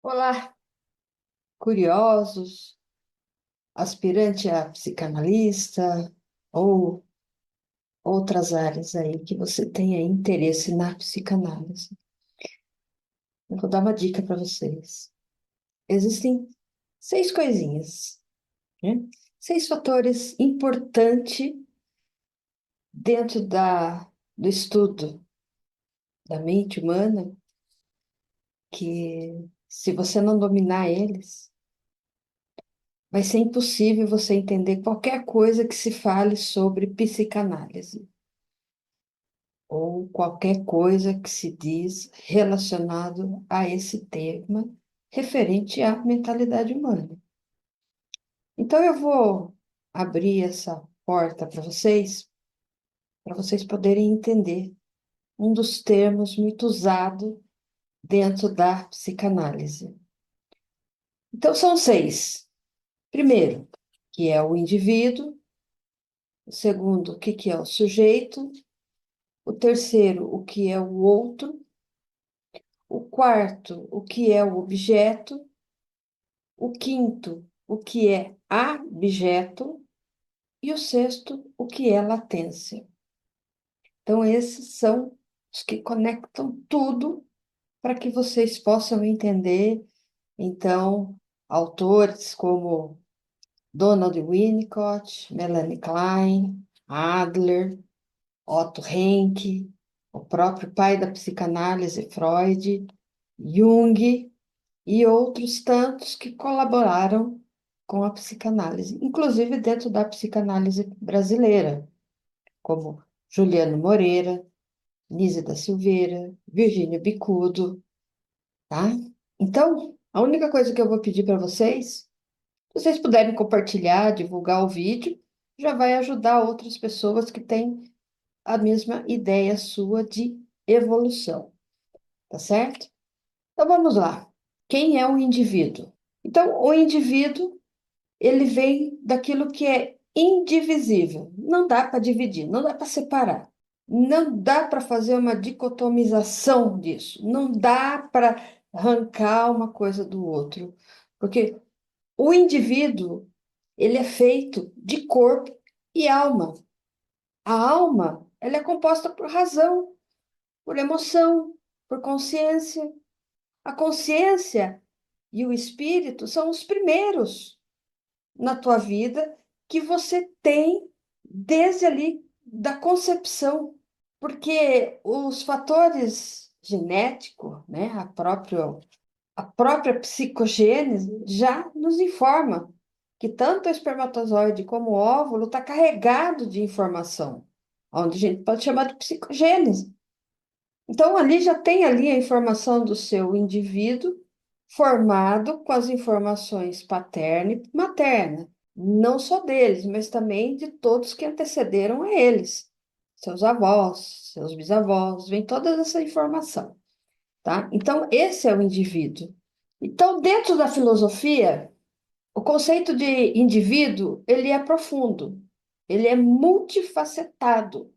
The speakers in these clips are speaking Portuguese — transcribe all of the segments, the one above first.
Olá, curiosos, aspirante a psicanalista ou outras áreas aí que você tenha interesse na psicanálise. Eu vou dar uma dica para vocês. Existem seis coisinhas, né? Seis fatores importantes dentro do estudo da mente humana que, se você não dominar eles, vai ser impossível você entender qualquer coisa que se fale sobre psicanálise, ou qualquer coisa que se diz relacionado a esse tema referente à mentalidade humana. Então, eu vou abrir essa porta para vocês poderem entender um dos termos muito usado dentro da psicanálise. Então, são seis. Primeiro, que é o indivíduo. O segundo, o que que é o sujeito. O terceiro, o que é o outro. O quarto, o que é o objeto. O quinto, o que é abjeto, e o sexto, o que é latência. Então, esses são os que conectam tudo para que vocês possam entender. Então, autores como Donald Winnicott, Melanie Klein, Adler, Otto Henke, o próprio pai da psicanálise, Freud, Jung, e outros tantos que colaboraram com a psicanálise, inclusive dentro da psicanálise brasileira, como Juliano Moreira, Nise da Silveira, Virgínia Bicudo, tá? Então, a única coisa que eu vou pedir para vocês, se vocês puderem compartilhar, divulgar o vídeo, já vai ajudar outras pessoas que têm a mesma ideia sua de evolução, tá certo? Então vamos lá. Quem é o indivíduo? Então, o indivíduo, ele vem daquilo que é indivisível. Não dá para dividir, não dá para separar. Não dá para fazer uma dicotomização disso. Não dá para arrancar uma coisa do outro. Porque o indivíduo, ele é feito de corpo e alma. A alma, ela é composta por razão, por emoção, por consciência. A consciência e o espírito são os primeiros na tua vida que você tem desde ali da concepção, porque os fatores genéticos, né, a própria psicogênese já nos informa que tanto o espermatozoide como o óvulo está carregado de informação, onde a gente pode chamar de psicogênese. Então, ali já tem ali a informação do seu indivíduo formado com as informações paterna e materna, não só deles, mas também de todos que antecederam a eles, seus avós, seus bisavós, vem toda essa informação, tá? Então, esse é o indivíduo. Então, dentro da filosofia, o conceito de indivíduo, ele é profundo, ele é multifacetado,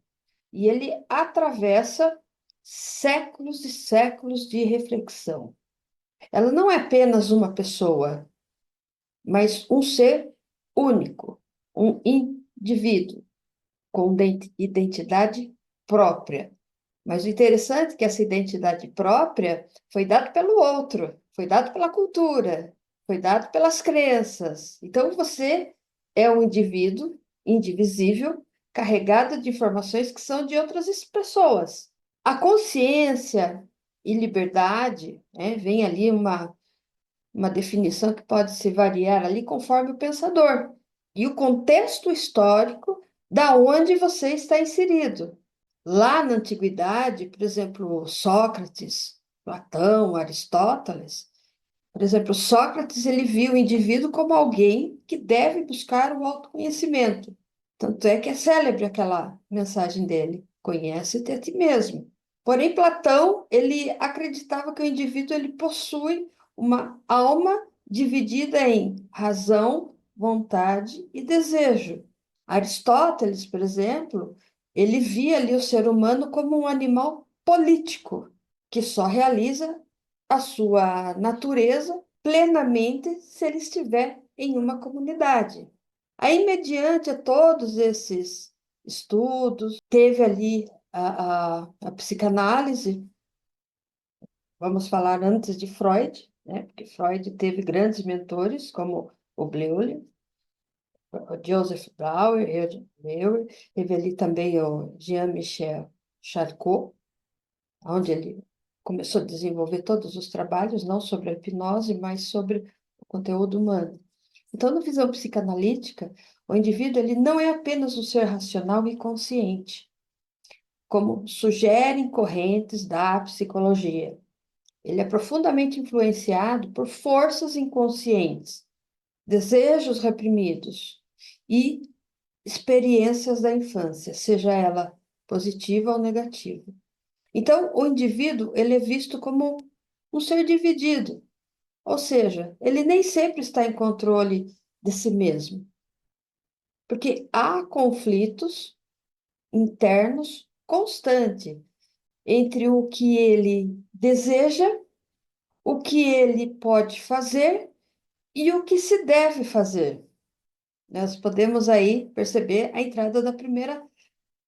e ele atravessa séculos e séculos de reflexão. Ela não é apenas uma pessoa, mas um ser único, um indivíduo com identidade própria. Mas o interessante é que essa identidade própria foi dada pelo outro, foi dado pela cultura, foi dado pelas crenças. Então você é um indivíduo indivisível, carregado de informações que são de outras pessoas. A consciência e liberdade, né, vem ali uma definição que pode se variar ali conforme o pensador e o contexto histórico da onde você está inserido. Lá na antiguidade, por exemplo, Sócrates, Platão, Aristóteles, por exemplo, Sócrates ele viu o indivíduo como alguém que deve buscar o autoconhecimento. Tanto é que é célebre aquela mensagem dele: conhece-te a ti mesmo. Porém, Platão, ele acreditava que o indivíduo ele possui uma alma dividida em razão, vontade e desejo. Aristóteles, por exemplo, ele via ali o ser humano como um animal político, que só realiza a sua natureza plenamente se ele estiver em uma comunidade. Aí, mediante a todos esses estudos, teve ali a psicanálise, vamos falar antes de Freud, né? Porque Freud teve grandes mentores, como o Bleuler, o Joseph Breuer, teve ali também o Jean-Michel Charcot, onde ele começou a desenvolver todos os trabalhos, não sobre a hipnose, mas sobre o conteúdo humano. Então, na visão psicanalítica, o indivíduo ele não é apenas um ser racional e consciente, como sugerem correntes da psicologia. Ele é profundamente influenciado por forças inconscientes, desejos reprimidos e experiências da infância, seja ela positiva ou negativa. Então, o indivíduo ele é visto como um ser dividido, ou seja, ele nem sempre está em controle de si mesmo, porque há conflitos internos constantes entre o que ele deseja, o que ele pode fazer e o que se deve fazer. Nós podemos aí perceber a entrada da primeira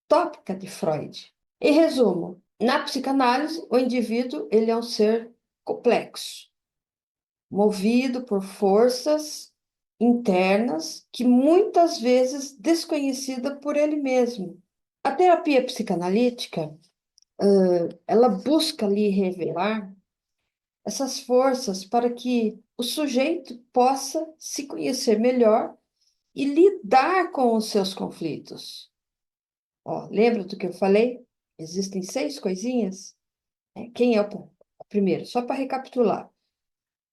tópica de Freud. Em resumo, na psicanálise, o indivíduo ele é um ser complexo, movido por forças internas que muitas vezes desconhecida por ele mesmo. A terapia psicanalítica, ela busca ali revelar essas forças para que o sujeito possa se conhecer melhor e lidar com os seus conflitos. Ó, lembra do que eu falei? Existem 6 coisinhas. Quem é o primeiro? Só para recapitular.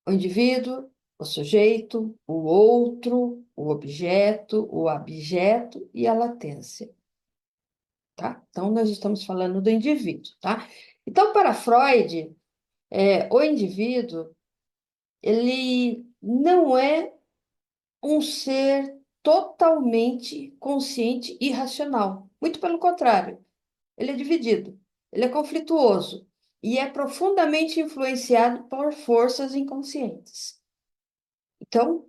O indivíduo, o sujeito, o outro, o objeto, o abjeto e a latência, tá? Então, nós estamos falando do indivíduo, tá? Então, para Freud, o indivíduo, ele não é um ser totalmente consciente e racional. Muito pelo contrário, ele é dividido, ele é conflituoso e é profundamente influenciado por forças inconscientes. Então,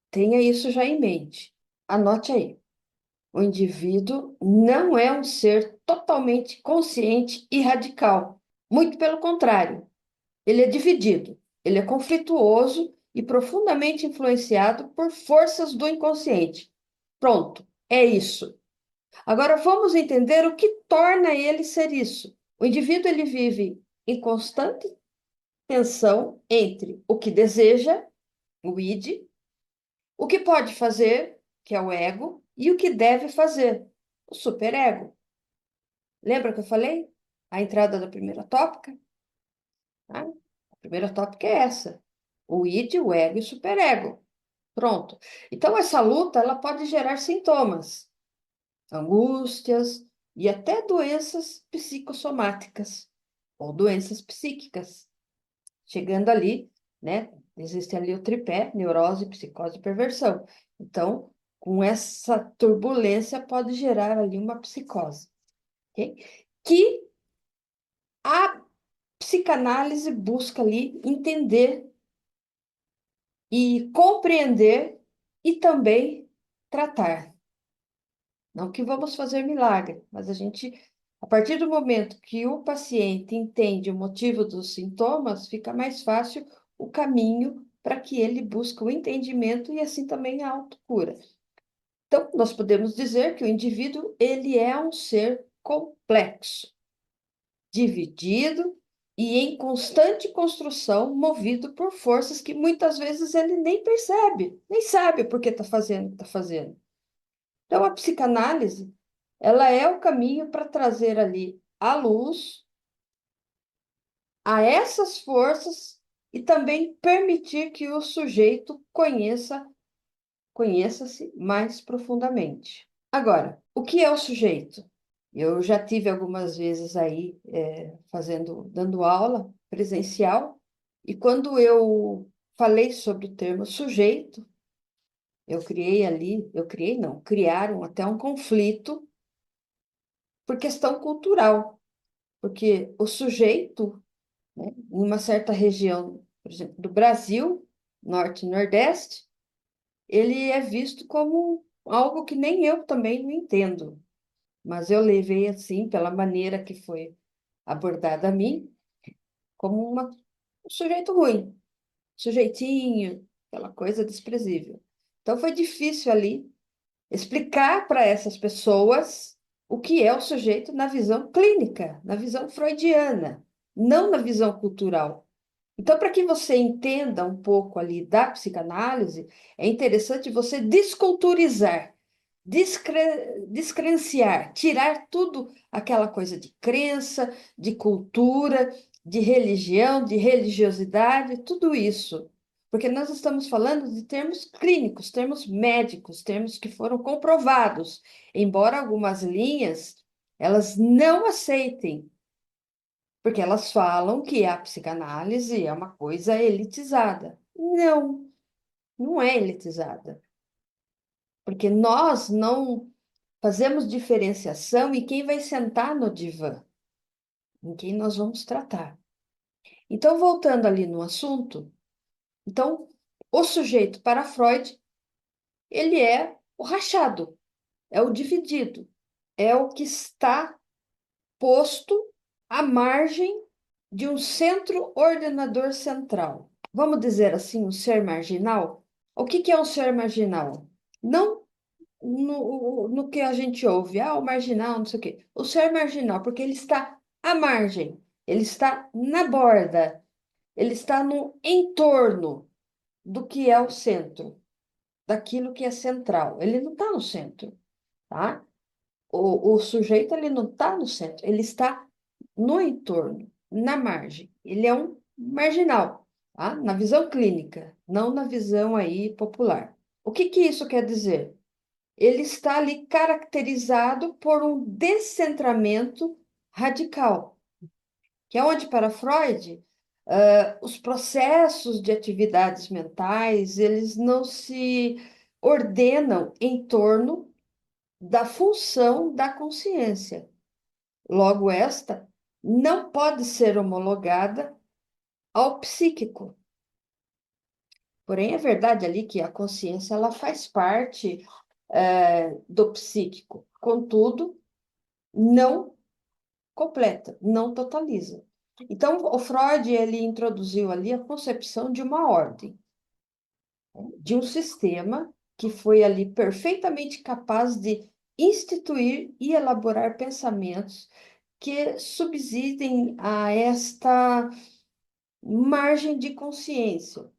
tenha isso já em mente. Anote aí. O indivíduo não é um ser totalmente consciente e radical. Muito pelo contrário, ele é dividido, ele é conflituoso e profundamente influenciado por forças do inconsciente. Pronto, é isso. Agora vamos entender o que torna ele ser isso. O indivíduo ele vive em constante tensão entre o que deseja, o id, o que pode fazer, que é o ego, e o que deve fazer, o superego. Lembra que eu falei? A entrada da primeira tópica? Tá? A primeira tópica é essa: o id, o ego e o superego. Pronto. Então, essa luta ela pode gerar sintomas, angústias e até doenças psicossomáticas ou doenças psíquicas. Chegando ali, né? Existe ali o tripé, neurose, psicose e perversão. Então, com essa turbulência pode gerar ali uma psicose, ok? Que a psicanálise busca ali entender e compreender e também tratar. Não que vamos fazer milagre, mas a gente, a partir do momento que o paciente entende o motivo dos sintomas, fica mais fácil o caminho para que ele busque o entendimento e assim também a autocura. Então, nós podemos dizer que o indivíduo, ele é um ser complexo, dividido e em constante construção, movido por forças que muitas vezes ele nem percebe, nem sabe por que está fazendo o que está fazendo. Então, a psicanálise, ela é o caminho para trazer ali a luz a essas forças e também permitir que o sujeito conheça-se mais profundamente. Agora, o que é o sujeito? Eu já tive algumas vezes aí dando aula presencial, e quando eu falei sobre o termo sujeito, criaram até um conflito por questão cultural, porque o sujeito né? Em uma certa região, por exemplo, do Brasil, norte e nordeste, ele é visto como algo que nem eu também não entendo, mas eu levei assim, pela maneira que foi abordada a mim, como um sujeito ruim, sujeitinho, aquela coisa desprezível. Então foi difícil ali explicar para essas pessoas o que é o sujeito na visão clínica, na visão freudiana, não na visão cultural. Então, para que você entenda um pouco ali da psicanálise, é interessante você desculturizar, descrenciar, tirar tudo aquela coisa de crença, de cultura, de religião, de religiosidade, tudo isso. Porque nós estamos falando de termos clínicos, termos médicos, termos que foram comprovados, embora algumas linhas elas não aceitem, porque elas falam que a psicanálise é uma coisa elitizada. Não, não é elitizada, porque nós não fazemos diferenciação em quem vai sentar no divã, em quem nós vamos tratar. Então, voltando ali no assunto, então, o sujeito para Freud, ele é o rachado, é o dividido, é o que está posto à margem de um centro ordenador central. Vamos dizer assim, um ser marginal? O que que é um ser marginal? Não no que a gente ouve, o marginal, não sei o quê. O ser marginal, porque ele está à margem, ele está na borda, ele está no entorno do que é o centro, daquilo que é central. Ele não está no centro, tá? O sujeito ele não está no centro, ele está no entorno, na margem. Ele é um marginal, tá? Na visão clínica, não na visão aí popular. O que que isso quer dizer? Ele está ali caracterizado por um descentramento radical, que é onde, para Freud, os processos de atividades mentais, eles não se ordenam em torno da função da consciência. Logo, esta não pode ser homologada ao psíquico. Porém, é verdade ali que a consciência ela faz parte do psíquico. Contudo, não completa, não totaliza. Então, o Freud ele introduziu ali a concepção de uma ordem, de um sistema que foi ali perfeitamente capaz de instituir e elaborar pensamentos que subsidem a esta margem de consciência.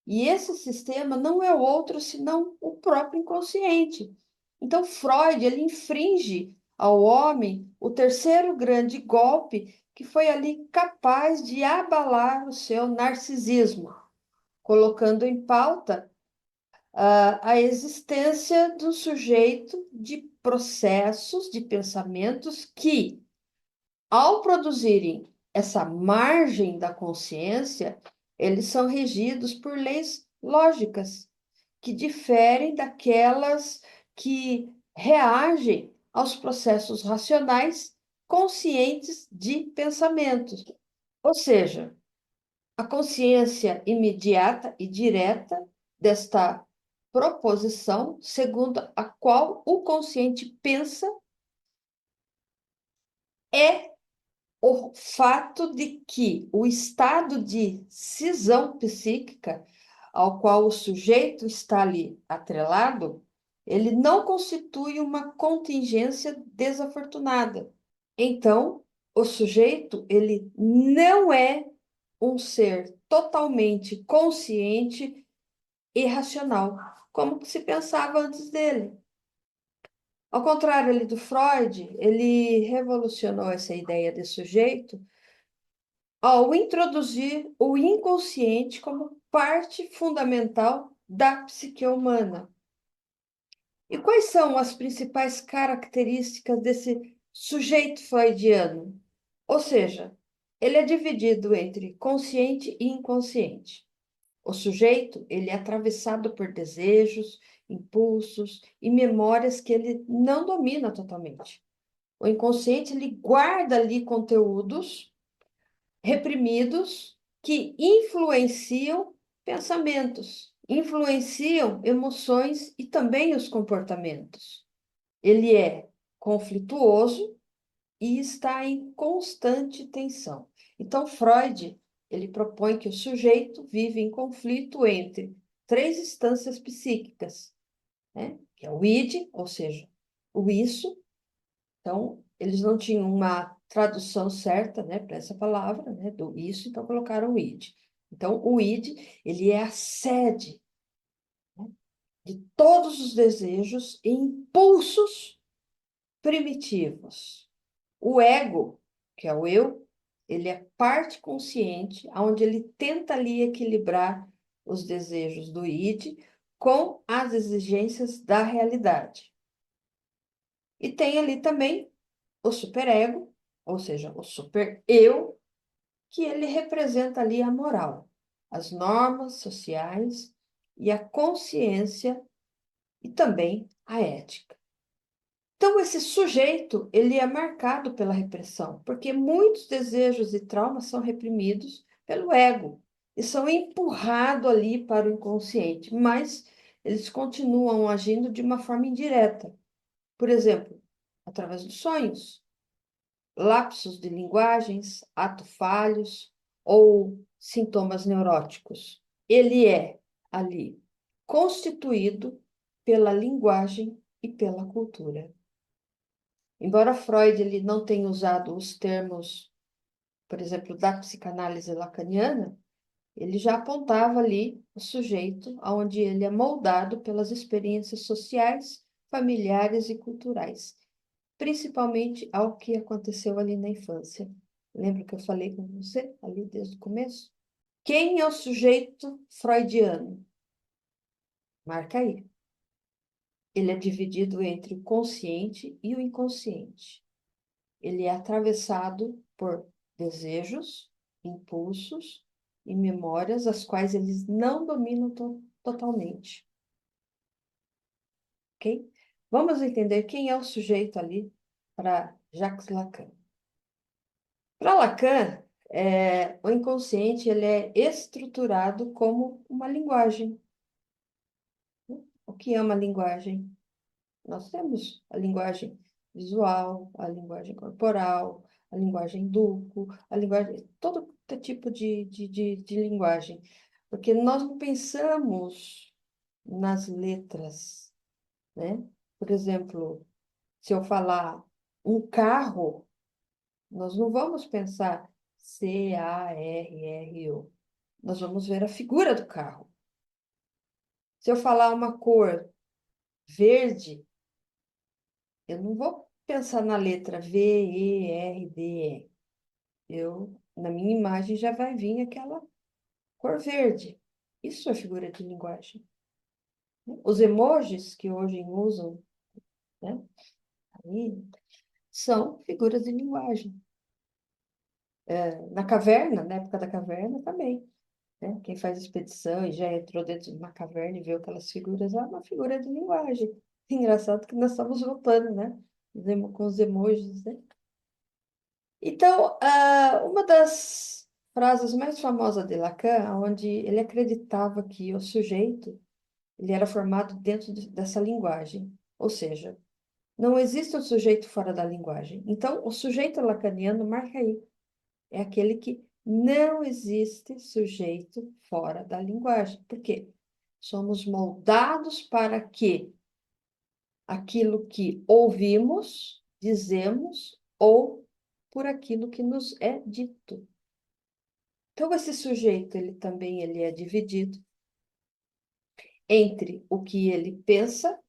E esse sistema não é outro senão o próprio inconsciente. Então, Freud, ele infringe ao homem o terceiro grande golpe que foi ali capaz de abalar o seu narcisismo, colocando em pauta a existência do sujeito de processos, de pensamentos que, ao produzirem essa margem da consciência, eles são regidos por leis lógicas, que diferem daquelas que reagem aos processos racionais conscientes de pensamentos. Ou seja, a consciência imediata e direta desta proposição, segundo a qual o consciente pensa, é o fato de que o estado de cisão psíquica ao qual o sujeito está ali atrelado, ele não constitui uma contingência desafortunada. Então, o sujeito, ele não é um ser totalmente consciente e racional, como se pensava antes dele. Ao contrário ali do Freud, ele revolucionou essa ideia de sujeito ao introduzir o inconsciente como parte fundamental da psique humana. E quais são as principais características desse sujeito freudiano? Ou seja, ele é dividido entre consciente e inconsciente. O sujeito, ele é atravessado por desejos, impulsos e memórias que ele não domina totalmente. O inconsciente, ele guarda ali conteúdos reprimidos que influenciam pensamentos, influenciam emoções e também os comportamentos. Ele é conflituoso e está em constante tensão. Então, Freud, ele propõe que o sujeito vive em conflito entre três instâncias psíquicas, né? Que é o id, ou seja, o isso. Então, eles não tinham uma tradução certa, né, para essa palavra, né, do isso, então colocaram o id. Então, o id, ele é a sede, né, de todos os desejos e impulsos primitivos. O ego, que é o eu, ele é parte consciente, onde ele tenta ali equilibrar os desejos do id com as exigências da realidade. E tem ali também o superego, ou seja, o super-eu, que ele representa ali a moral, as normas sociais e a consciência e também a ética. Então, esse sujeito, ele é marcado pela repressão, porque muitos desejos e traumas são reprimidos pelo ego e são empurrados ali para o inconsciente, mas eles continuam agindo de uma forma indireta. Por exemplo, através dos sonhos, lapsos de linguagens, atos falhos ou sintomas neuróticos. Ele é ali constituído pela linguagem e pela cultura. Embora Freud ele não tenha usado os termos, por exemplo, da psicanálise lacaniana, ele já apontava ali o sujeito onde ele é moldado pelas experiências sociais, familiares e culturais, principalmente ao que aconteceu ali na infância. Lembra que eu falei com você ali desde o começo? Quem é o sujeito freudiano? Marca aí. Ele é dividido entre o consciente e o inconsciente. Ele é atravessado por desejos, impulsos e memórias, as quais eles não dominam totalmente, ok? Vamos entender quem é o sujeito ali para Jacques Lacan. Para Lacan, o inconsciente ele é estruturado como uma linguagem. O que é uma linguagem? Nós temos a linguagem visual, a linguagem corporal, a linguagem duplo, a linguagem, todo tipo de linguagem. Porque nós não pensamos nas letras, né? Por exemplo, se eu falar um carro, nós não vamos pensar CARRO. Nós vamos ver a figura do carro. Se eu falar uma cor verde, eu não vou pensar na letra VERDE. Na minha imagem já vai vir aquela cor verde. Isso é figura de linguagem, né? Os emojis que hoje usam, né, aí, são figuras de linguagem. Na caverna, na época da caverna também, né? Quem faz expedição e já entrou dentro de uma caverna e viu aquelas figuras, é uma figura de linguagem. Engraçado que nós estamos voltando, né? Com os emojis, né? Então, uma das frases mais famosas de Lacan, onde ele acreditava que o sujeito ele era formado dentro dessa linguagem, ou seja, não existe um sujeito fora da linguagem. Então, o sujeito lacaniano marca aí, é aquele que não existe sujeito fora da linguagem. Por quê? Somos moldados para que aquilo que ouvimos, dizemos ou por aquilo que nos é dito. Então, esse sujeito, ele é dividido entre o que ele pensa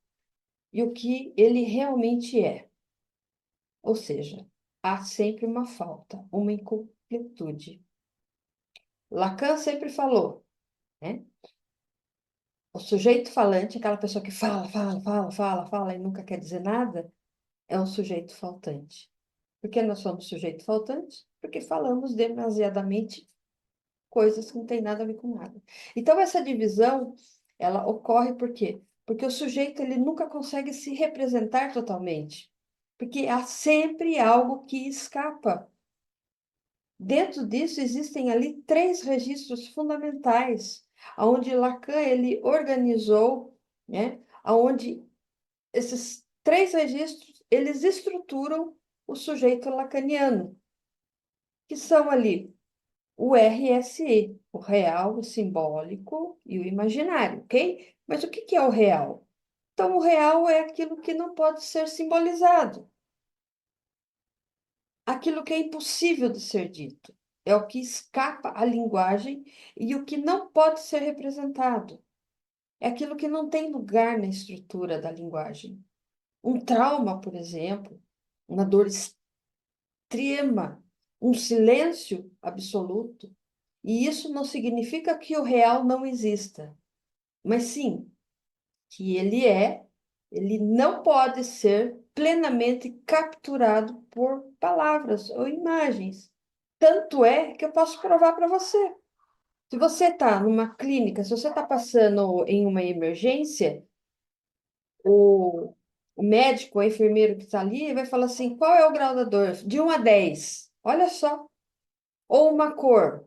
e o que ele realmente é. Ou seja, há sempre uma falta, uma incompletude. Lacan sempre falou, né? O sujeito falante, aquela pessoa que fala e nunca quer dizer nada, é um sujeito faltante. Por que nós somos sujeito faltante? Porque falamos demasiadamente coisas que não têm nada a ver com nada. Então, essa divisão, ela ocorre por quê? Porque o sujeito, ele nunca consegue se representar totalmente. Porque há sempre algo que escapa. Dentro disso existem ali três registros fundamentais, aonde Lacan ele organizou, né, aonde esses três registros eles estruturam o sujeito lacaniano, que são ali o RSE, o real, o simbólico e o imaginário, ok? Mas o que que é o real? Então, o real é aquilo que não pode ser simbolizado, aquilo que é impossível de ser dito. É o que escapa à linguagem e o que não pode ser representado. É aquilo que não tem lugar na estrutura da linguagem. Um trauma, por exemplo, uma dor extrema, um silêncio absoluto. E isso não significa que o real não exista, mas sim que ele não pode ser plenamente capturado por palavras ou imagens. Tanto é que eu posso provar para você. Se você está numa clínica, se você está passando em uma emergência, o, o médico, o enfermeiro que está ali, vai falar assim: qual é o grau da dor? De 1 a 10. Olha só. Ou uma cor,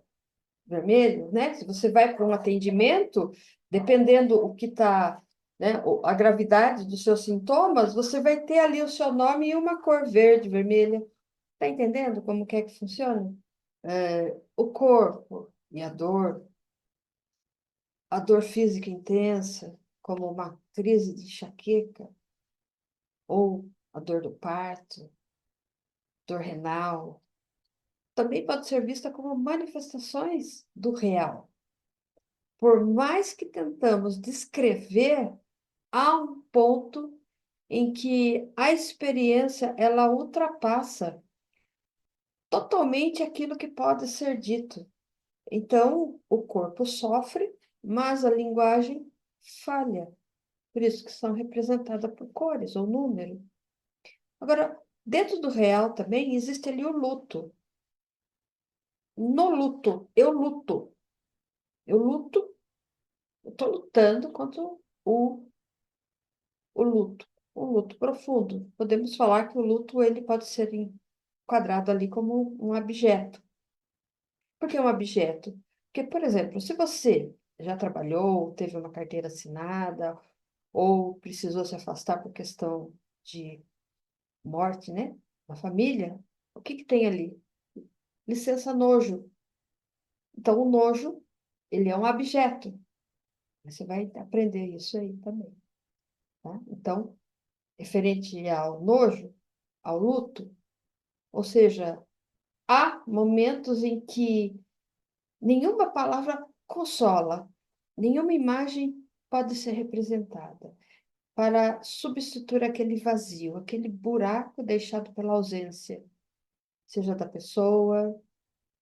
vermelho, né? Se você vai para um atendimento, dependendo o que está, né, a gravidade dos seus sintomas, você vai ter ali o seu nome e uma cor verde, vermelha. Tá entendendo como que é que funciona? O corpo e a dor física intensa, como uma crise de enxaqueca, ou a dor do parto, dor renal, também pode ser vista como manifestações do real. Por mais que tentamos descrever, há um ponto em que a experiência ela ultrapassa totalmente aquilo que pode ser dito. Então, o corpo sofre, mas a linguagem falha. Por isso que são representadas por cores ou número. Agora, dentro do real também existe ali o luto. No luto, eu luto. Eu luto, eu estou lutando contra o luto profundo. Podemos falar que o luto ele pode ser enquadrado ali como um objeto. Por que um objeto? Porque, por exemplo, se você já trabalhou, teve uma carteira assinada, ou precisou se afastar por questão de morte, né? Na família, o que que tem ali? Licença nojo. Então, o nojo, ele é um objeto. Você vai aprender isso aí também, tá? Então, referente ao nojo, ao luto, ou seja, há momentos em que nenhuma palavra consola, nenhuma imagem pode ser representada para substituir aquele vazio, aquele buraco deixado pela ausência, seja da pessoa,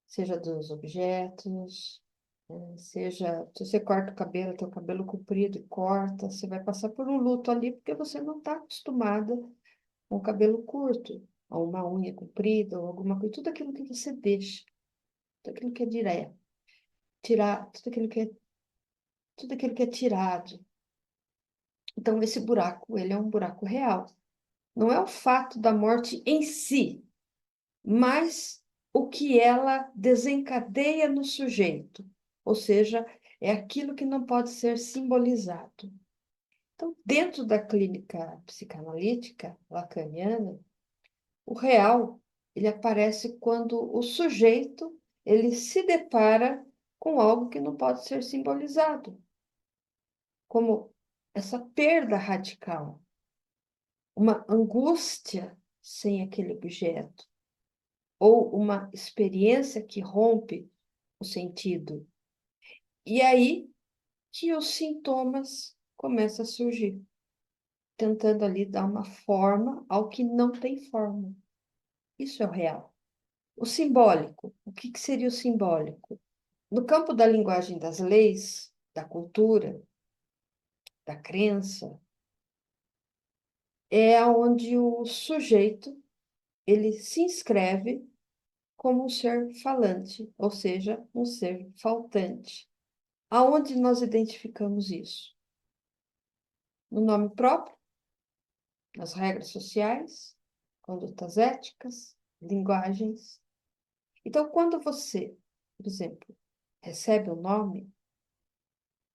seja dos objetos, seja, se você corta o cabelo, teu cabelo comprido e corta, você vai passar por um luto ali porque você não está acostumada com o cabelo curto, ou uma unha comprida, ou alguma coisa, tudo aquilo que você deixa, tudo aquilo que é direto, tirar, tudo aquilo que é tirado. Então, esse buraco, ele é um buraco real. Não é o fato da morte em si, mas o que ela desencadeia no sujeito, ou seja, é aquilo que não pode ser simbolizado. Então, dentro da clínica psicanalítica lacaniana, o real, ele aparece quando o sujeito, ele se depara com algo que não pode ser simbolizado, como essa perda radical, uma angústia sem aquele objeto, ou uma experiência que rompe o sentido. E aí que os sintomas começam a surgir, tentando ali dar uma forma ao que não tem forma. Isso é o real. O simbólico, o que que seria o simbólico? No campo da linguagem das leis, da cultura, da crença, é onde o sujeito ele se inscreve como um ser falante, ou seja, um ser faltante. Aonde nós identificamos isso? No nome próprio, nas regras sociais, condutas éticas, linguagens. Então, quando você, por exemplo, recebe um nome,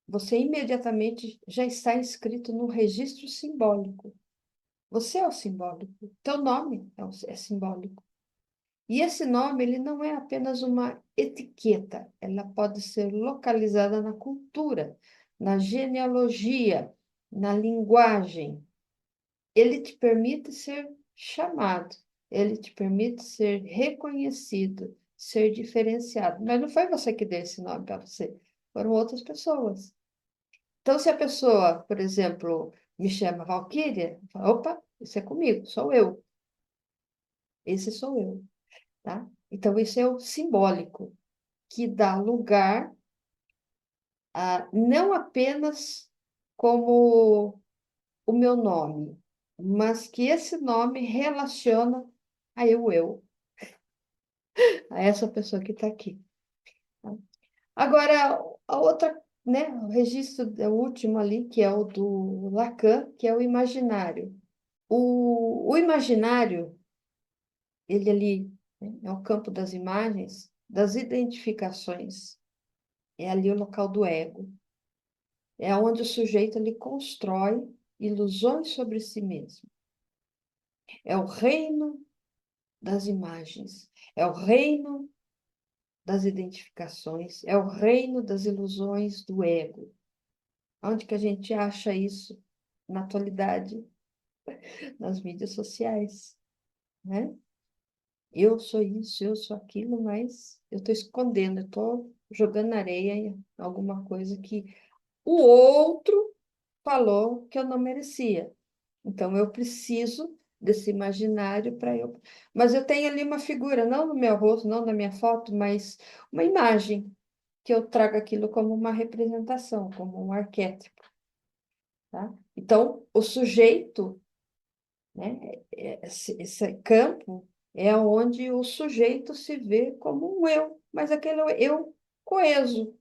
você imediatamente já está inscrito no registro simbólico. Você é o simbólico. Teu nome é simbólico. E esse nome, ele não é apenas uma etiqueta, ela pode ser localizada na cultura, na genealogia, na linguagem. Ele te permite ser chamado, ele te permite ser reconhecido, ser diferenciado. Mas não foi você que deu esse nome para você, foram outras pessoas. Então, se a pessoa, por exemplo, me chama Valquíria, eu falo, opa, isso é comigo, sou eu, esse sou eu, tá? Então, isso é o simbólico, que dá lugar a não apenas como o meu nome, mas que esse nome relaciona a eu, a essa pessoa que está aqui. Tá? Agora, a outra, né, o registro, o último ali, que é o do Lacan, que é o imaginário. O imaginário, ele ali, né, é o campo das imagens, das identificações, é ali o local do ego. É onde o sujeito ele constrói ilusões sobre si mesmo. É o reino das imagens, é o reino das identificações, é o reino das ilusões do ego. Onde que a gente acha isso na atualidade? Nas mídias sociais, né? Eu sou isso, eu sou aquilo, mas eu estou escondendo, eu estou jogando na areia alguma coisa que o outro falou que eu não merecia. Então, eu preciso desse imaginário para eu. Mas eu tenho ali uma figura, não no meu rosto, não na minha foto, mas uma imagem, que eu trago aquilo como uma representação, como um arquétipo, tá? Então, o sujeito, né, esse campo é onde o sujeito se vê como um eu, mas aquele eu coeso.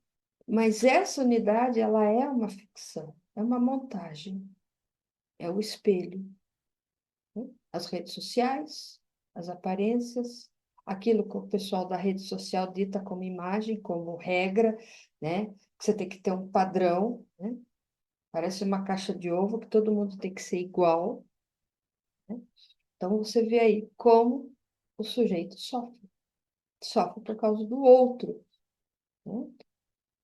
Mas essa unidade, ela é uma ficção, é uma montagem, é o espelho. Né? As redes sociais, as aparências, aquilo que o pessoal da rede social dita como imagem, como regra, né? Que você tem que ter um padrão, né? Parece uma caixa de ovo que todo mundo tem que ser igual, né? Então você vê aí como o sujeito sofre, sofre por causa do outro, né?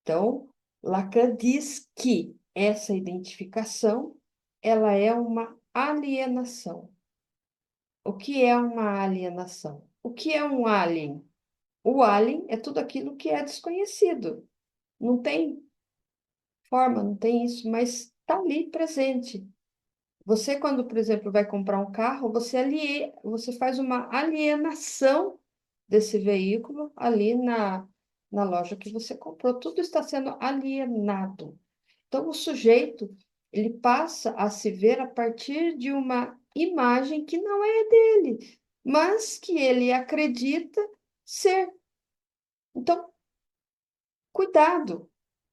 Então, Lacan diz que essa identificação, ela é uma alienação. O que é uma alienação? O que é um alien? O alien é tudo aquilo que é desconhecido. Não tem forma, não tem isso, mas está ali presente. Você, quando, por exemplo, vai comprar um carro, você faz uma alienação desse veículo ali na loja que você comprou. Tudo está sendo alienado. Então, o sujeito, ele passa a se ver a partir de uma imagem que não é dele, mas que ele acredita ser. Então, cuidado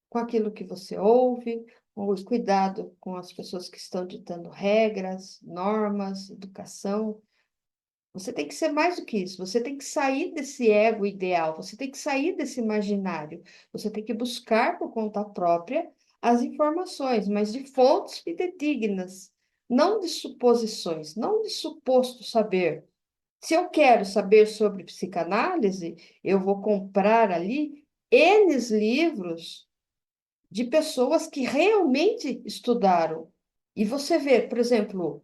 com aquilo que você ouve, ou cuidado com as pessoas que estão ditando regras, normas, educação. Você tem que ser mais do que isso. Você tem que sair desse ego ideal, você tem que sair desse imaginário. Você tem que buscar por conta própria as informações, mas de fontes fidedignas, não de suposições, não de suposto saber. Se eu quero saber sobre psicanálise, eu vou comprar ali N livros de pessoas que realmente estudaram. E você vê, por exemplo,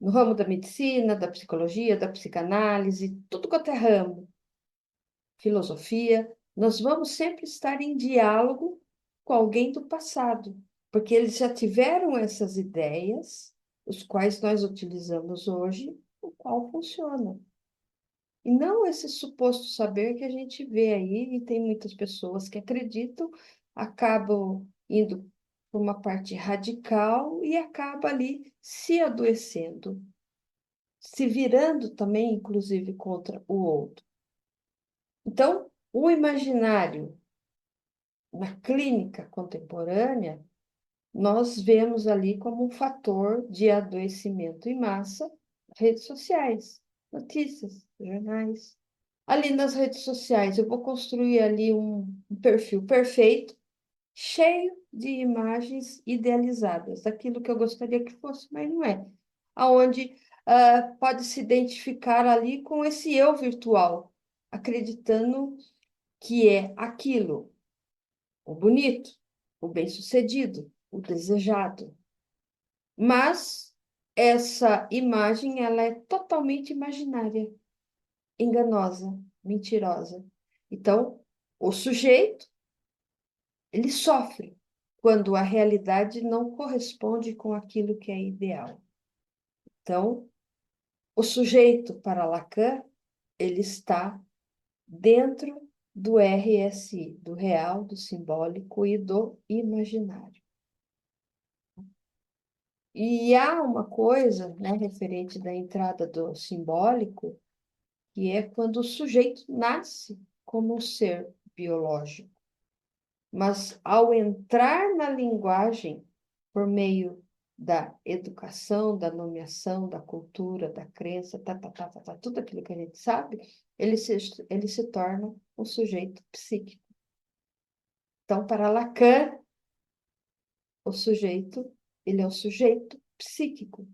no ramo da medicina, da psicologia, da psicanálise, tudo quanto é ramo, filosofia, nós vamos sempre estar em diálogo com alguém do passado, porque eles já tiveram essas ideias, os quais nós utilizamos hoje, o qual funciona. E não esse suposto saber que a gente vê aí, e tem muitas pessoas que acreditam, acabam indo para uma parte radical e acaba ali se adoecendo, se virando também, inclusive, contra o outro. Então, o imaginário na clínica contemporânea, nós vemos ali como um fator de adoecimento em massa redes sociais, notícias, jornais. Ali nas redes sociais, eu vou construir ali um perfil perfeito, cheio de imagens idealizadas, daquilo que eu gostaria que fosse, mas não é. Aonde pode se identificar ali com esse eu virtual, acreditando que é aquilo, o bonito, o bem-sucedido, o desejado. Mas essa imagem, ela é totalmente imaginária, enganosa, mentirosa. Então, o sujeito, ele sofre quando a realidade não corresponde com aquilo que é ideal. Então, o sujeito, para Lacan, ele está dentro do RSI, do real, do simbólico e do imaginário. E há uma coisa, né, referente da entrada do simbólico, que é quando o sujeito nasce como um ser biológico. Mas ao entrar na linguagem, por meio da educação, da nomeação, da cultura, da crença, tudo aquilo que a gente sabe, ele se torna um sujeito psíquico. Então, para Lacan, o sujeito, ele é um sujeito psíquico,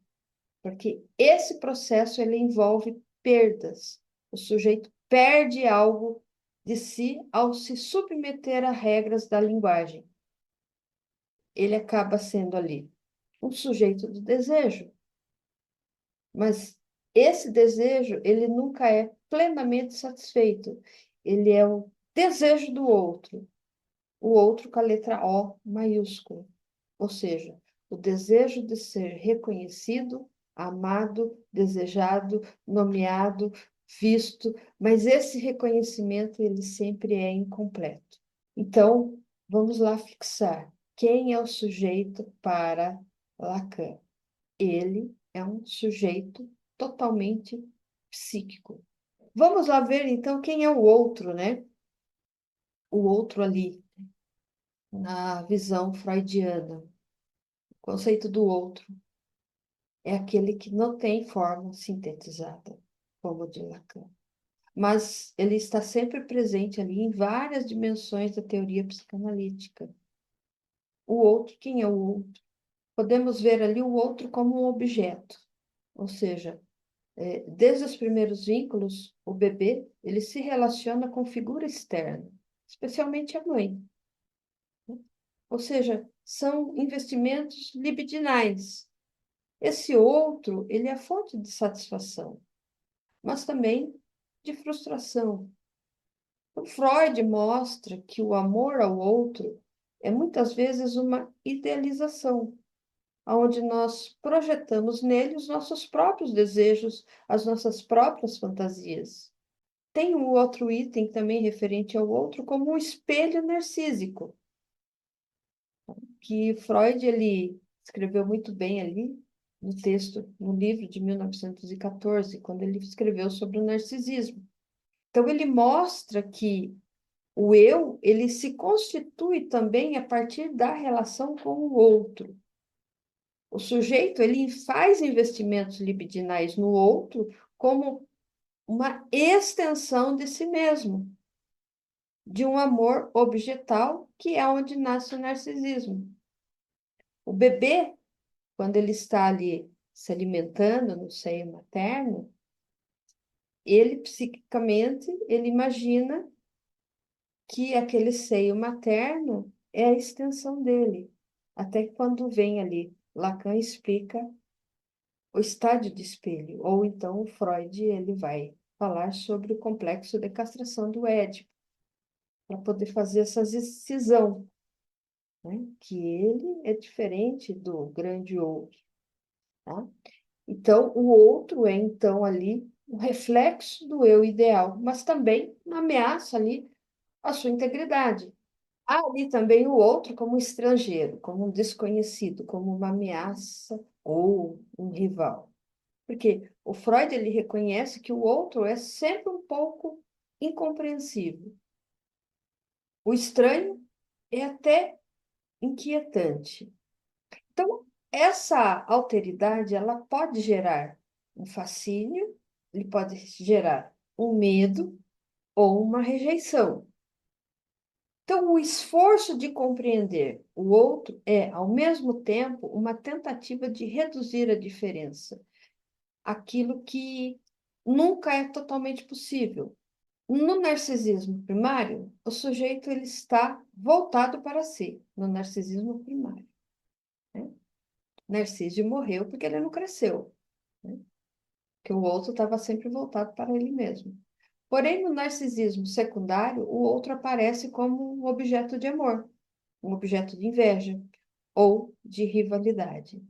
porque esse processo ele envolve perdas. O sujeito perde algo de si ao se submeter a regras da linguagem. Ele acaba sendo ali um sujeito do desejo, mas esse desejo, ele nunca é plenamente satisfeito. Ele é o desejo do outro, o outro com a letra O maiúscula, ou seja, o desejo de ser reconhecido, amado, desejado, nomeado, visto, mas esse reconhecimento ele sempre é incompleto. Então, vamos lá fixar quem é o sujeito para Lacan. Ele é um sujeito totalmente psíquico. Vamos lá ver então quem é o outro, né? O outro ali, na visão freudiana. O conceito do outro é aquele que não tem forma sintetizada, como o de Lacan. Mas ele está sempre presente ali em várias dimensões da teoria psicanalítica. O outro, quem é o outro? Podemos ver ali o outro como um objeto, ou seja, desde os primeiros vínculos, o bebê ele se relaciona com figura externa, especialmente a mãe. Ou seja, são investimentos libidinais. Esse outro, ele é fonte de satisfação, mas também de frustração. O Freud mostra que o amor ao outro é muitas vezes uma idealização, onde nós projetamos nele os nossos próprios desejos, as nossas próprias fantasias. Tem um outro item também referente ao outro como um espelho narcísico, que Freud ele escreveu muito bem ali no texto, no livro de 1914, quando ele escreveu sobre o narcisismo. Então ele mostra que o eu, ele se constitui também a partir da relação com o outro. O sujeito, ele faz investimentos libidinais no outro como uma extensão de si mesmo, de um amor objetal, que é onde nasce o narcisismo. O bebê, quando ele está ali se alimentando no seio materno, ele psiquicamente, ele imagina que aquele seio materno é a extensão dele. Até que quando vem ali, Lacan explica o estádio de espelho, ou então o Freud, ele vai falar sobre o complexo de castração do Édipo, para poder fazer essa cisão, né? Que ele é diferente do grande outro, tá? Então, o outro é, então, ali um reflexo do eu ideal, mas também uma ameaça ali à sua integridade. Há ali também o outro como um estrangeiro, como um desconhecido, como uma ameaça ou um rival. Porque o Freud ele reconhece que o outro é sempre um pouco incompreensível. O estranho é até inquietante. Então, essa alteridade, ela pode gerar um fascínio, ele pode gerar um medo, ou uma rejeição. Então, o esforço de compreender o outro é, ao mesmo tempo, uma tentativa de reduzir a diferença, aquilo que nunca é totalmente possível. No narcisismo primário, o sujeito ele está voltado para si, no narcisismo primário, né? Narciso morreu porque ele não cresceu, né? Que o outro estava sempre voltado para ele mesmo. Porém, no narcisismo secundário, o outro aparece como um objeto de amor, um objeto de inveja ou de rivalidade.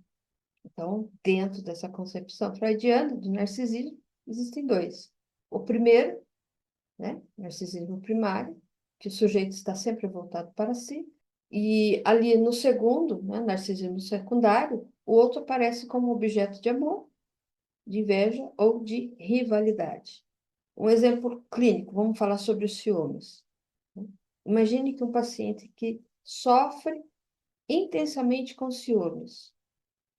Então, dentro dessa concepção freudiana do narcisismo, existem dois. O primeiro, né, narcisismo primário, que o sujeito está sempre voltado para si, e ali no segundo, né, narcisismo secundário, o outro aparece como objeto de amor, de inveja ou de rivalidade. Um exemplo clínico, vamos falar sobre os ciúmes. Imagine que um paciente que sofre intensamente com ciúmes.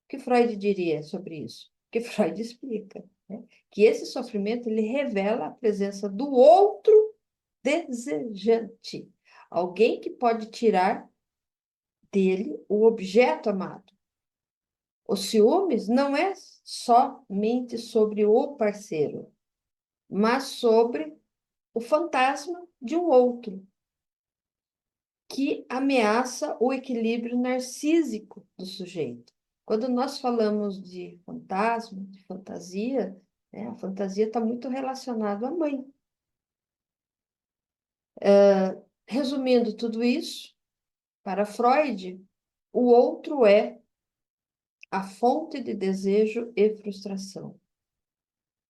O que Freud diria sobre isso? Que Freud explica, né? Que esse sofrimento ele revela a presença do outro desejante, alguém que pode tirar dele o objeto amado. O ciúmes não é somente sobre o parceiro, mas sobre o fantasma de um outro que ameaça o equilíbrio narcísico do sujeito. Quando nós falamos de fantasma, de fantasia, né, a fantasia está muito relacionada à mãe. Resumindo tudo isso, para Freud, o outro é a fonte de desejo e frustração.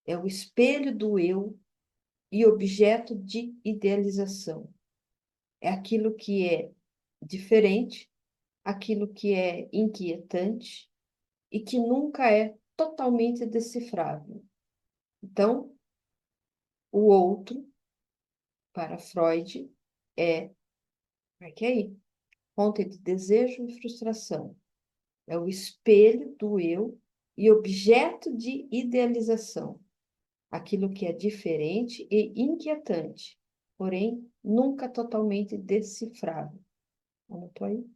É o espelho do eu e objeto de idealização. É aquilo que é diferente, aquilo que é inquietante e que nunca é totalmente decifrável. Então, o outro, para Freud, é, aqui aí, fonte de desejo e frustração. É o espelho do eu e objeto de idealização. Aquilo que é diferente e inquietante, porém nunca totalmente decifrável. Anotou aí?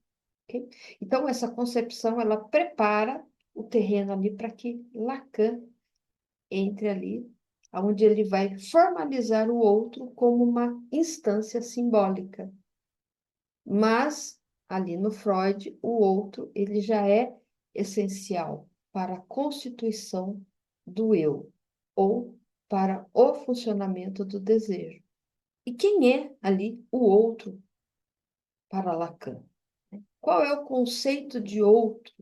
Okay? Então, essa concepção, ela prepara o terreno ali para que Lacan entre ali, onde ele vai formalizar o outro como uma instância simbólica. Mas, ali no Freud, o outro, ele já é essencial para a constituição do eu, ou para o funcionamento do desejo. E quem é ali o outro para Lacan? Qual é o conceito de outro?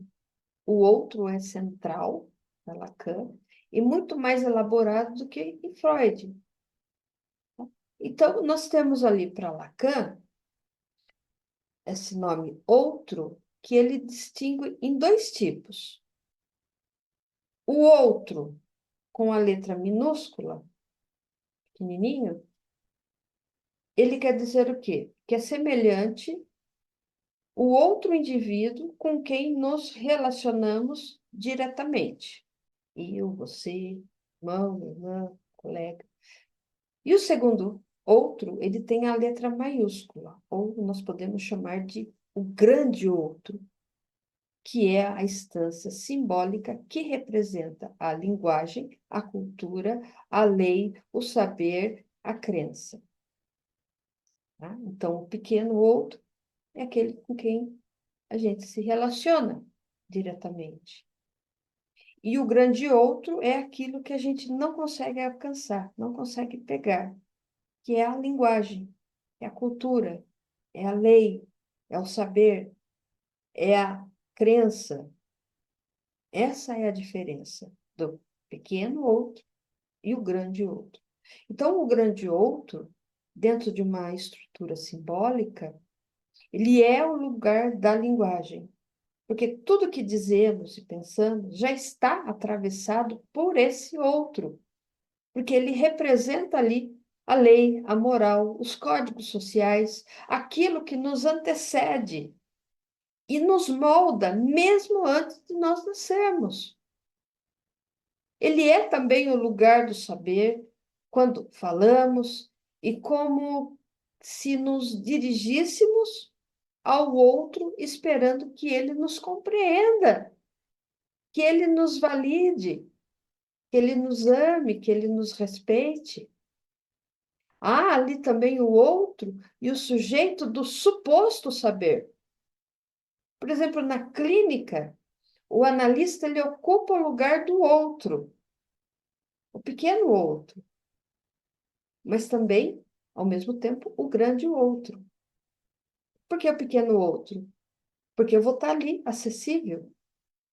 O outro é central para Lacan e muito mais elaborado do que em Freud. Então, nós temos ali para Lacan esse nome outro, que ele distingue em dois tipos. O outro, com a letra minúscula, pequenininho, ele quer dizer o quê? Que é semelhante o outro indivíduo com quem nos relacionamos diretamente. Eu, você, irmão, irmã, colega. E o segundo, outro, ele tem a letra maiúscula, ou nós podemos chamar de o grande outro, que é a instância simbólica que representa a linguagem, a cultura, a lei, o saber, a crença. Tá? Então, o pequeno outro é aquele com quem a gente se relaciona diretamente. E o grande outro é aquilo que a gente não consegue alcançar, não consegue pegar, que é a linguagem, é a cultura, é a lei, é o saber, é a crença. Essa é a diferença do pequeno outro e o grande outro. Então, o grande outro, dentro de uma estrutura simbólica, ele é o lugar da linguagem, porque tudo que dizemos e pensamos já está atravessado por esse outro, porque ele representa ali a lei, a moral, os códigos sociais, aquilo que nos antecede e nos molda mesmo antes de nós nascermos. Ele é também o lugar do saber quando falamos e como se nos dirigíssemos ao outro esperando que ele nos compreenda, que ele nos valide, que ele nos ame, que ele nos respeite. Há ali também o outro e o sujeito do suposto saber. Por exemplo, na clínica, o analista ele ocupa o lugar do outro, o pequeno outro, mas também, ao mesmo tempo, o grande outro. Por que o pequeno outro? Porque eu vou estar ali, acessível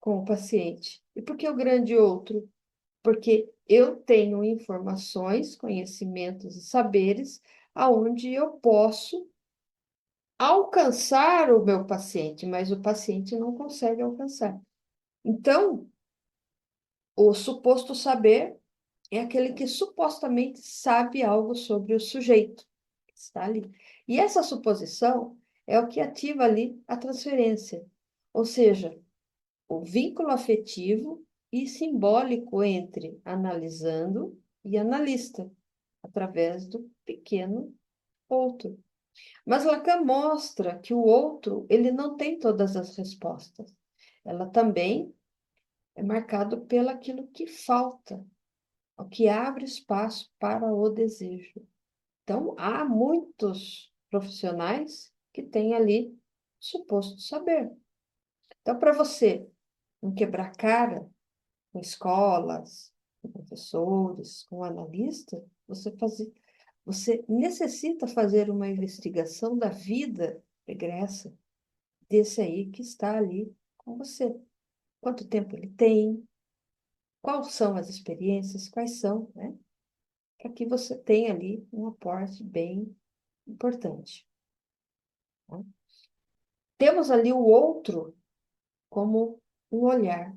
com o paciente. E por que o grande outro? Porque eu tenho informações, conhecimentos e saberes aonde eu posso alcançar o meu paciente, mas o paciente não consegue alcançar. Então, o suposto saber é aquele que supostamente sabe algo sobre o sujeito que está ali. E essa suposição é o que ativa ali a transferência, ou seja, o vínculo afetivo e simbólico entre analisando e analista, através do pequeno outro. Mas Lacan mostra que o outro, ele não tem todas as respostas. Ela também é marcado pelo aquilo que falta, o que abre espaço para o desejo. Então, há muitos profissionais que têm ali suposto saber. Então, para você não quebrar cara com escolas, com professores, com analistas, você necessita fazer uma investigação da vida pregressa desse aí que está ali com você. Quanto tempo ele tem? Quais são as experiências? Quais são, né? Para que você tenha ali um aporte bem importante. Tá? Temos ali o outro como um olhar,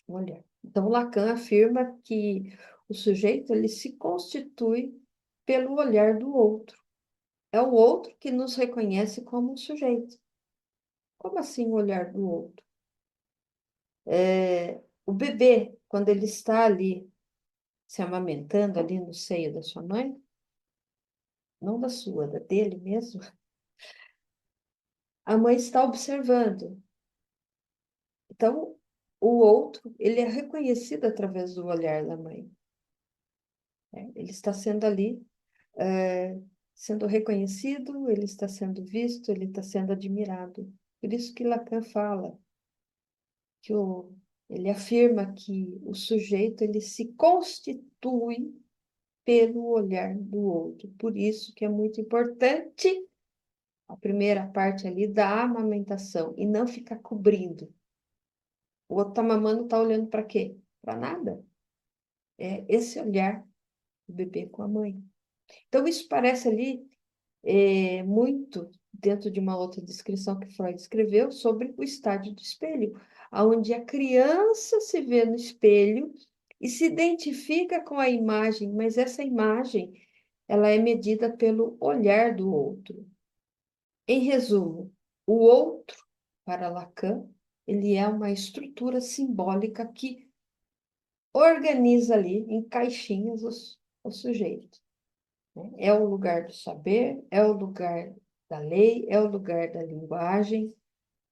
um olhar. Então, Lacan afirma que o sujeito ele se constitui pelo olhar do outro. É o outro que nos reconhece como um sujeito. Como assim o olhar do outro? O bebê, quando ele está ali se amamentando ali no seio da sua mãe, não da sua, da dele mesmo, a mãe está observando. Então, o outro, ele é reconhecido através do olhar da mãe, né? Ele está sendo ali, sendo reconhecido, ele está sendo visto, ele está sendo admirado. Por isso que Lacan fala que ele afirma que o sujeito ele se constitui pelo olhar do outro. Por isso que é muito importante a primeira parte ali da amamentação e não ficar cobrindo. O outro tá mamando, tá olhando para quê? Para nada. É esse olhar do bebê com a mãe. Então, isso parece ali muito dentro de uma outra descrição que Freud escreveu sobre o estádio do espelho, onde a criança se vê no espelho e se identifica com a imagem, mas essa imagem ela é medida pelo olhar do outro. Em resumo, o outro, para Lacan, ele é uma estrutura simbólica que organiza ali em caixinhas o sujeito, né? É o lugar do saber, é o lugar da lei, é o lugar da linguagem,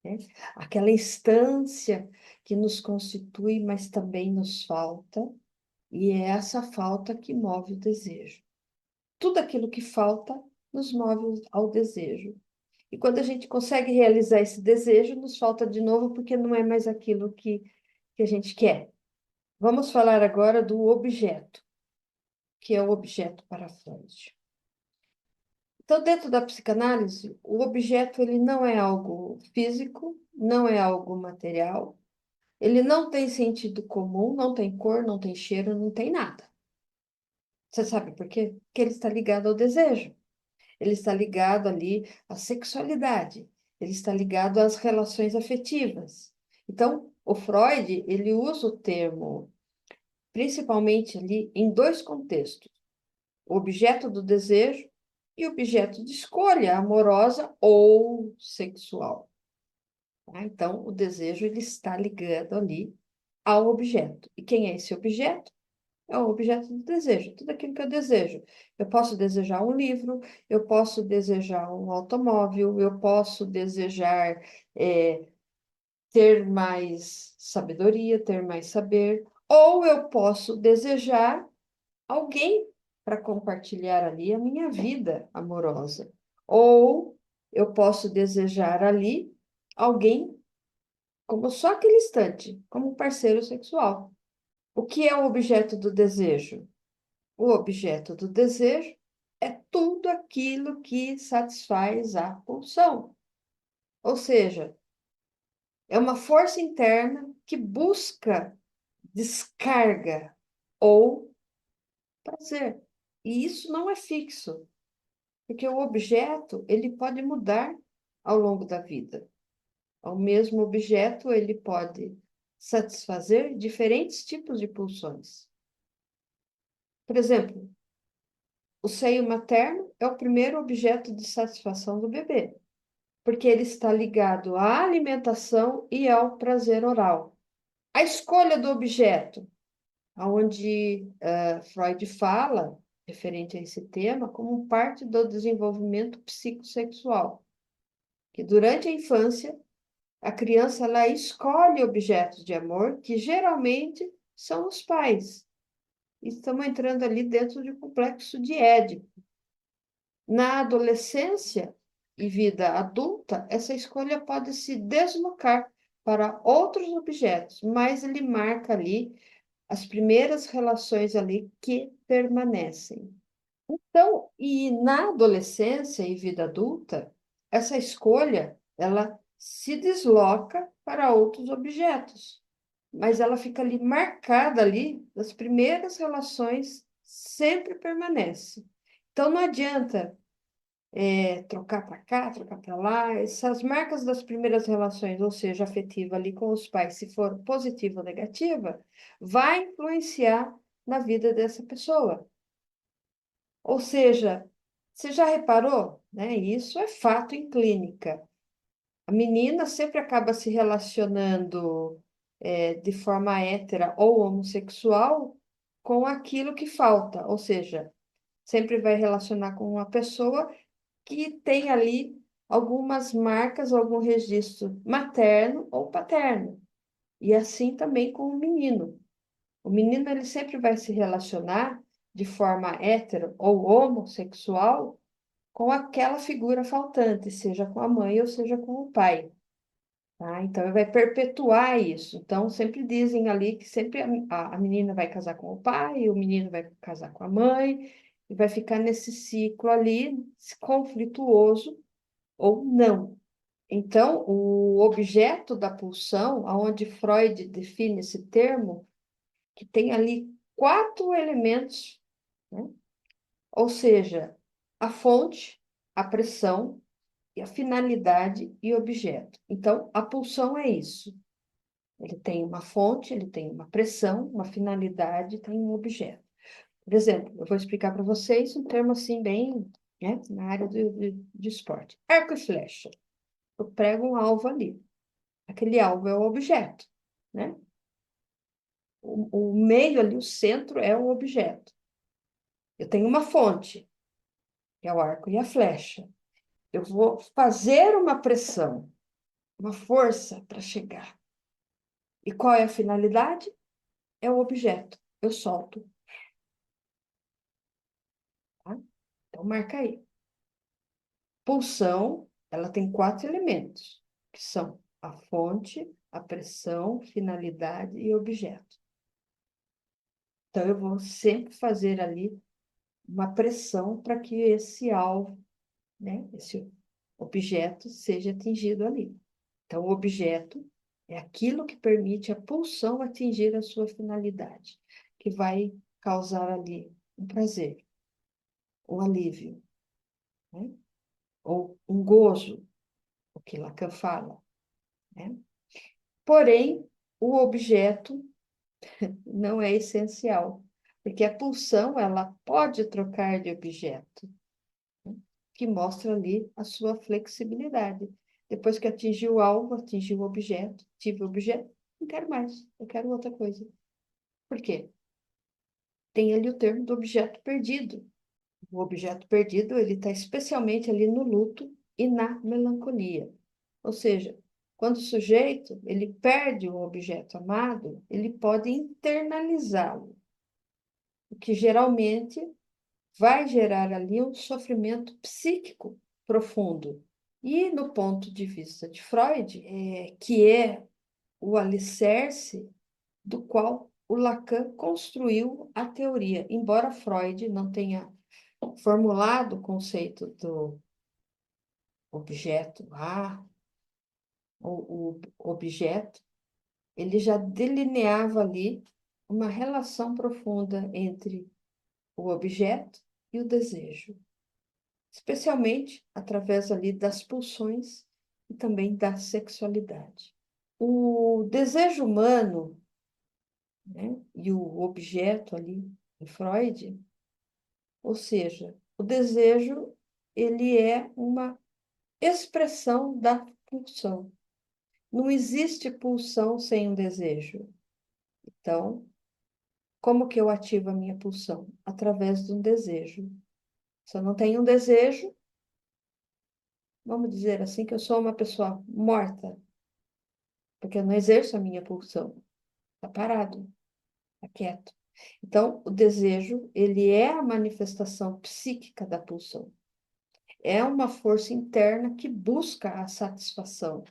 né? Aquela instância que nos constitui, mas também nos falta, e é essa falta que move o desejo. Tudo aquilo que falta nos move ao desejo. E quando a gente consegue realizar esse desejo, nos falta de novo, porque não é mais aquilo que a gente quer. Vamos falar agora do objeto, que é o objeto para Freud. Então, dentro da psicanálise, o objeto ele não é algo físico, não é algo material, ele não tem sentido comum, não tem cor, não tem cheiro, não tem nada. Você sabe por quê? Porque ele está ligado ao desejo, ele está ligado ali à sexualidade, ele está ligado às relações afetivas. Então, o Freud, ele usa o termo principalmente ali em dois contextos: o objeto do desejo e objeto de escolha amorosa ou sexual. Tá? Então, o desejo ele está ligado ali ao objeto. E quem é esse objeto? É o objeto do desejo, tudo aquilo que eu desejo. Eu posso desejar um livro, eu posso desejar um automóvel, eu posso desejar ter mais sabedoria, ter mais saber, ou eu posso desejar alguém para compartilhar ali a minha vida amorosa, ou eu posso desejar ali alguém como só aquele instante, como um parceiro sexual. O que é o objeto do desejo? O objeto do desejo é tudo aquilo que satisfaz a pulsão. Ou seja, é uma força interna que busca descarga ou prazer. E isso não é fixo, porque o objeto, ele pode mudar ao longo da vida. O mesmo objeto, ele pode satisfazer diferentes tipos de pulsões. Por exemplo, o seio materno é o primeiro objeto de satisfação do bebê, porque ele está ligado à alimentação e ao prazer oral. A escolha do objeto, onde Freud fala, referente a esse tema, como parte do desenvolvimento psicossexual, que durante a infância, a criança ela escolhe objetos de amor, que geralmente são os pais. Estamos entrando ali dentro do complexo de Édipo. Na adolescência e vida adulta, essa escolha pode se deslocar para outros objetos, mas ele marca ali as primeiras relações ali que permanecem. Então, e na adolescência e vida adulta, essa escolha, ela se desloca para outros objetos, mas ela fica ali marcada ali, das primeiras relações sempre permanece. Então, não adianta trocar para cá, trocar para lá. Essas marcas das primeiras relações, ou seja, afetiva ali com os pais, se for positiva ou negativa, vai influenciar na vida dessa pessoa. Ou seja, você já reparou, né? Isso é fato em clínica. A menina sempre acaba se relacionando de forma hétera ou homossexual com aquilo que falta, ou seja, sempre vai relacionar com uma pessoa que tem ali algumas marcas, algum registro materno ou paterno. E assim também com o menino. O menino ele sempre vai se relacionar de forma hétero ou homossexual com aquela figura faltante, seja com a mãe ou seja com o pai. Tá? Então, ele vai perpetuar isso. Então, sempre dizem ali que sempre a menina vai casar com o pai, o menino vai casar com a mãe, e vai ficar nesse ciclo ali, conflituoso, ou não. Então, o objeto da pulsão, aonde Freud define esse termo, que tem ali quatro elementos, né? Ou seja, a fonte, a pressão, e a finalidade e objeto. Então, a pulsão é isso. Ele tem uma fonte, ele tem uma pressão, uma finalidade, tem um objeto. Por exemplo, eu vou explicar para vocês um termo assim bem, né, na área de esporte. Arco e flecha. Eu prego um alvo ali. Aquele alvo é o objeto, né? O meio ali, o centro é o objeto. Eu tenho uma fonte, que é o arco e a flecha. Eu vou fazer uma pressão, uma força para chegar. E qual é a finalidade? É o objeto. Eu solto, tá? Então, marca aí. Pulsão, ela tem quatro elementos, que são a fonte, a pressão, finalidade e objeto. Então, eu vou sempre fazer ali uma pressão para que esse alvo, né, esse objeto seja atingido ali. Então, o objeto é aquilo que permite a pulsão atingir a sua finalidade, que vai causar ali um prazer, um alívio, né? Ou um gozo, o que Lacan fala, né? Porém, o objeto não é essencial, porque a pulsão ela pode trocar de objeto, que mostra ali a sua flexibilidade. Depois que atingiu o alvo, atingiu o objeto, tive o objeto, não quero mais, eu quero outra coisa. Por quê? tem ali o termo do objeto perdido. O objeto perdido, ele está especialmente ali no luto e na melancolia. Ou seja, quando o sujeito ele perde um objeto amado, ele pode internalizá-lo, o que geralmente vai gerar ali um sofrimento psíquico profundo. E no ponto de vista de Freud, que é o alicerce do qual o Lacan construiu a teoria, embora Freud não tenha formulado o conceito do objeto A, o objeto, ele já delineava ali uma relação profunda entre o objeto e o desejo, especialmente através ali das pulsões e também da sexualidade. O desejo humano, né, e o objeto ali em Freud, ou seja, o desejo ele é uma expressão da pulsão. Não existe pulsão sem um desejo. Então, como que eu ativo a minha pulsão? Através de um desejo. Se eu não tenho um desejo, vamos dizer assim, que eu sou uma pessoa morta, porque eu não exerço a minha pulsão. Está parado, está quieto. Então, o desejo, ele é a manifestação psíquica da pulsão. É uma força interna que busca a satisfação.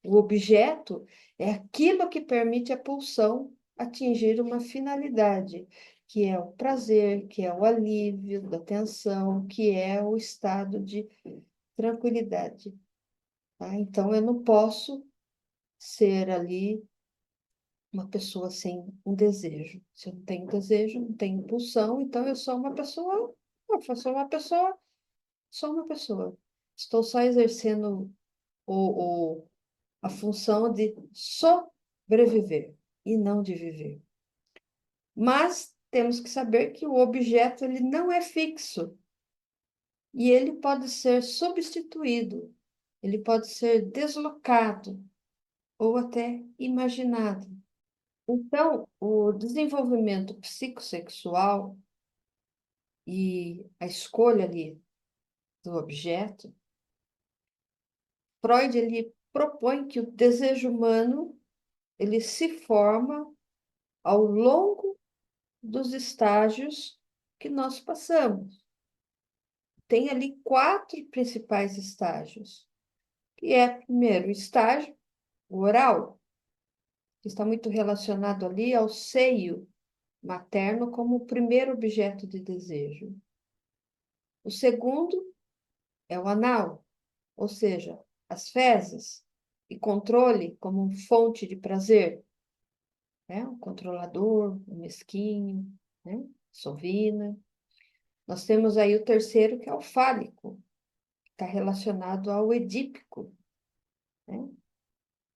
O objeto é aquilo que permite a pulsão atingir uma finalidade, que é o prazer, que é o alívio da tensão, que é o estado de tranquilidade. Tá? Então, eu não posso ser ali uma pessoa sem um desejo. Se eu não tenho desejo, não tenho pulsão, então eu sou uma pessoa, eu sou uma pessoa, sou uma pessoa. Estou só exercendo o a função de sobreviver e não de viver. Mas temos que saber que o objeto ele não é fixo e ele pode ser substituído, ele pode ser deslocado ou até imaginado. Então, o desenvolvimento psicossexual e a escolha ali do objeto, Freud ele propõe que o desejo humano ele se forma ao longo dos estágios que nós passamos. Tem ali quatro principais estágios, que é, primeiro, o estágio oral, que está muito relacionado ali ao seio materno como o primeiro objeto de desejo. O segundo é o anal, ou seja, as fezes, e controle como fonte de prazer, né? O controlador, o mesquinho, né? Sovina. Nós temos aí o terceiro, que é o fálico, que está relacionado ao edípico, né?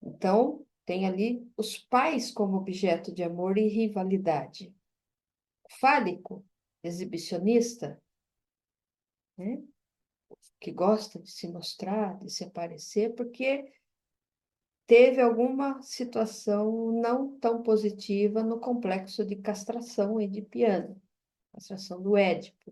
Então, tem ali os pais como objeto de amor e rivalidade. O fálico, exibicionista, né? Que gosta de se mostrar, de se aparecer, porque teve alguma situação não tão positiva no complexo de castração edipiana, castração do Édipo.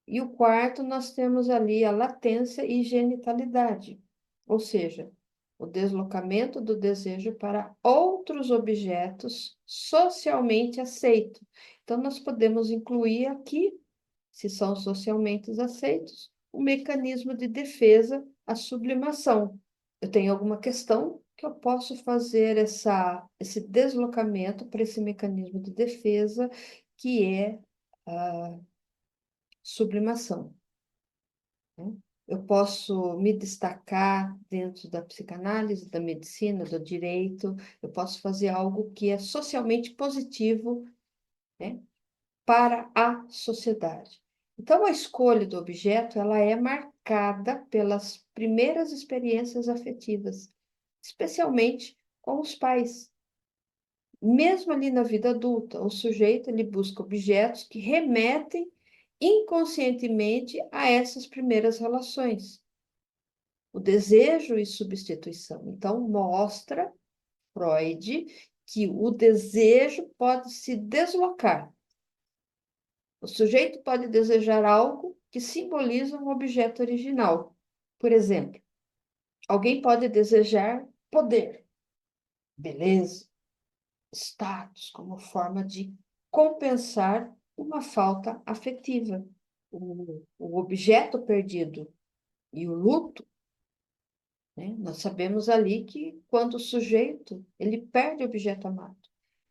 E o quarto, nós temos ali a latência e genitalidade, ou seja, o deslocamento do desejo para outros objetos socialmente aceitos. Então, nós podemos incluir aqui, se são socialmente aceitos, o mecanismo de defesa, a sublimação. Eu tenho alguma questão que eu posso fazer esse deslocamento para esse mecanismo de defesa, que é a sublimação, né? Eu posso me destacar dentro da psicanálise, da medicina, do direito, eu posso fazer algo que é socialmente positivo, né, para a sociedade. Então, a escolha do objeto, ela é marcada pelas primeiras experiências afetivas, especialmente com os pais. Mesmo ali na vida adulta, o sujeito ele busca objetos que remetem inconscientemente a essas primeiras relações. O desejo e substituição. Então, mostra Freud que o desejo pode se deslocar O sujeito pode desejar algo que simboliza um objeto original. Por exemplo, alguém pode desejar poder, beleza, status, como forma de compensar uma falta afetiva. O objeto perdido e o luto, né? Nós sabemos ali que quando o sujeito ele perde o objeto amado,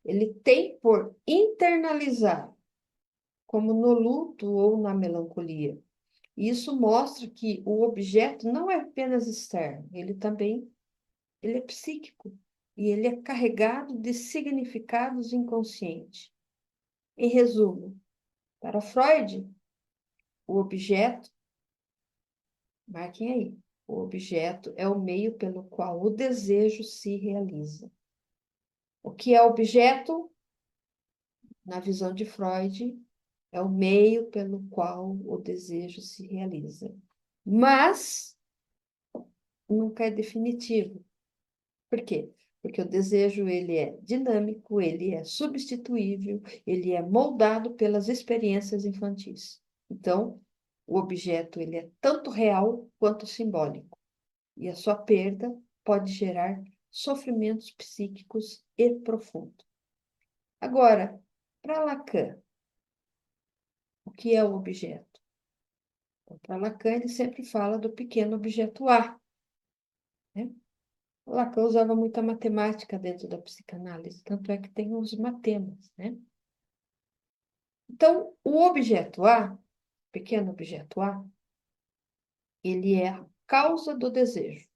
ele tem por internalizar, como no luto ou na melancolia. E isso mostra que o objeto não é apenas externo, ele é psíquico e ele é carregado de significados inconscientes. Em resumo, para Freud, o objeto, marquem aí, o objeto é o meio pelo qual o desejo se realiza. O que é objeto, na visão de Freud, é o meio pelo qual o desejo se realiza. Mas nunca é definitivo. Por quê? Porque o desejo ele é dinâmico, ele é substituível, ele é moldado pelas experiências infantis. Então, o objeto ele é tanto real quanto simbólico, e a sua perda pode gerar sofrimentos psíquicos e profundos. Agora, para Lacan, o que é o objeto? Para Lacan, ele sempre fala do pequeno objeto A, né? Lacan usava muita matemática dentro da psicanálise, tanto é que tem os matemas, né? Então, o objeto A, pequeno objeto A, ele é a causa do desejo,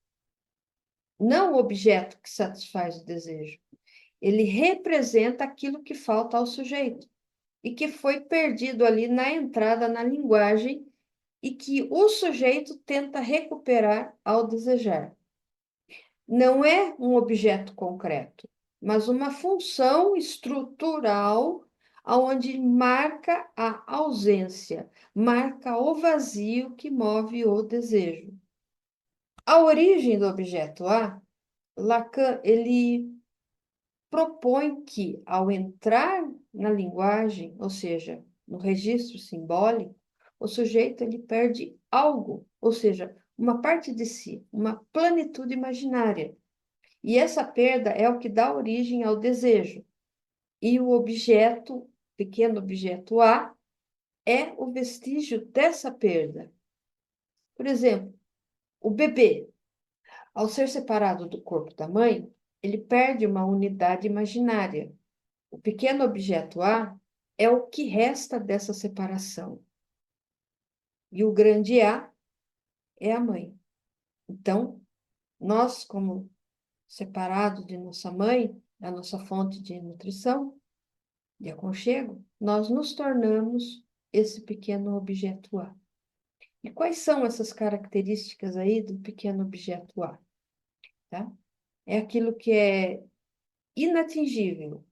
não o objeto que satisfaz o desejo. Ele representa aquilo que falta ao sujeito e que foi perdido ali na entrada na linguagem e que o sujeito tenta recuperar ao desejar. Não é um objeto concreto, mas uma função estrutural onde marca a ausência, marca o vazio que move o desejo. A origem do objeto A, Lacan, ele propõe que, ao entrar na linguagem, ou seja, no registro simbólico, o sujeito ele perde algo, ou seja, uma parte de si, uma plenitude imaginária. E essa perda é o que dá origem ao desejo. E o objeto, pequeno objeto A, é o vestígio dessa perda. Por exemplo, o bebê, ao ser separado do corpo da mãe, ele perde uma unidade imaginária. O pequeno objeto A é o que resta dessa separação. E o grande A é a mãe. Então, nós, como separados de nossa mãe, da nossa fonte de nutrição, de aconchego, nós nos tornamos esse pequeno objeto A. E quais são essas características aí do pequeno objeto A? Tá? É aquilo que é inatingível.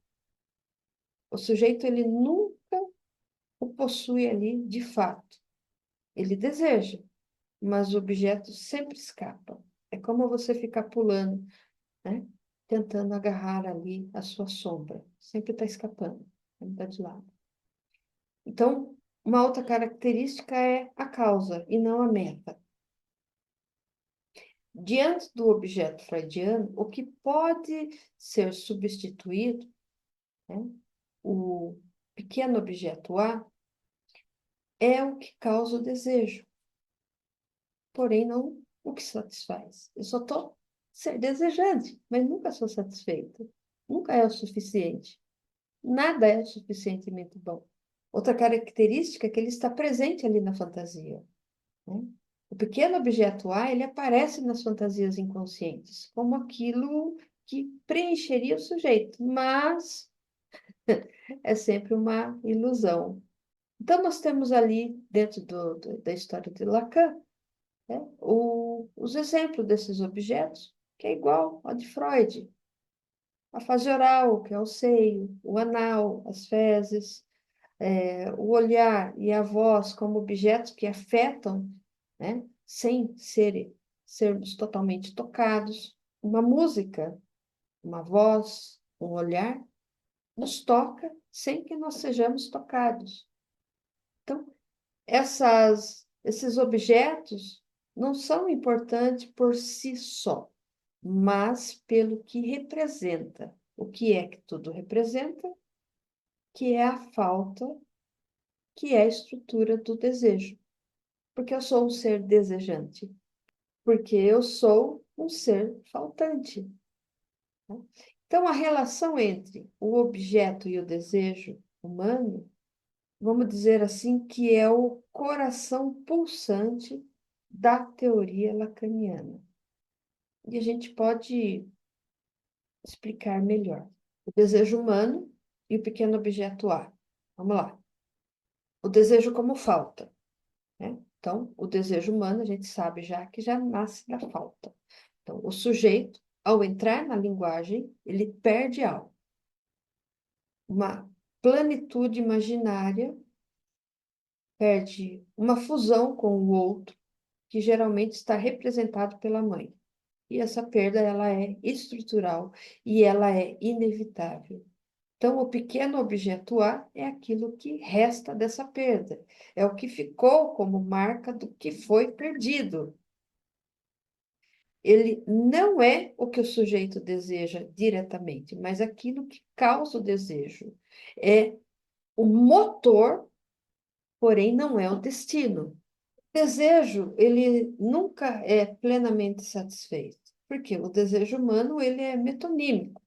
O sujeito, ele nunca o possui ali de fato. Ele deseja, mas o objeto sempre escapa. É como você ficar pulando, né? Tentando agarrar ali a sua sombra. Sempre está escapando, sempre está de lado. Então, uma outra característica é a causa e não a meta. Diante do objeto freudiano, o que pode ser substituído, né, o pequeno objeto A, é o que causa o desejo, porém não o que satisfaz. Eu só estou ser desejante, mas nunca sou satisfeita. Nunca é o suficiente. Nada é o suficientemente bom. Outra característica é que ele está presente ali na fantasia, né? O pequeno objeto A, ele aparece nas fantasias inconscientes, como aquilo que preencheria o sujeito, mas é sempre uma ilusão. Então, nós temos ali, dentro da história de Lacan, né, os exemplos desses objetos, que é igual ao de Freud. A fase oral, que é o seio, o anal, as fezes, o olhar e a voz como objetos que afetam, né, sem sermos totalmente tocados. Uma música, uma voz, um olhar, nos toca sem que nós sejamos tocados. Então, esses objetos não são importantes por si só, mas pelo que representa. O que é que tudo representa? Que é a falta, que é a estrutura do desejo. Porque eu sou um ser desejante. Porque eu sou um ser faltante. Né? Então, a relação entre o objeto e o desejo humano, vamos dizer assim, que é o coração pulsante da teoria lacaniana. E a gente pode explicar melhor. O desejo humano e o pequeno objeto A. Vamos lá. O desejo como falta, né? Então, o desejo humano, a gente sabe já nasce da falta. Então, o sujeito, ao entrar na linguagem, ele perde algo. Uma plenitude imaginária, perde uma fusão com o outro, que geralmente está representado pela mãe. E essa perda, ela é estrutural e ela é inevitável. Então, o pequeno objeto A é aquilo que resta dessa perda, é o que ficou como marca do que foi perdido. Ele não é o que o sujeito deseja diretamente, mas aquilo que causa o desejo. É o motor, porém não é o destino. O desejo, ele nunca é plenamente satisfeito, porque o desejo humano, ele é metonímico.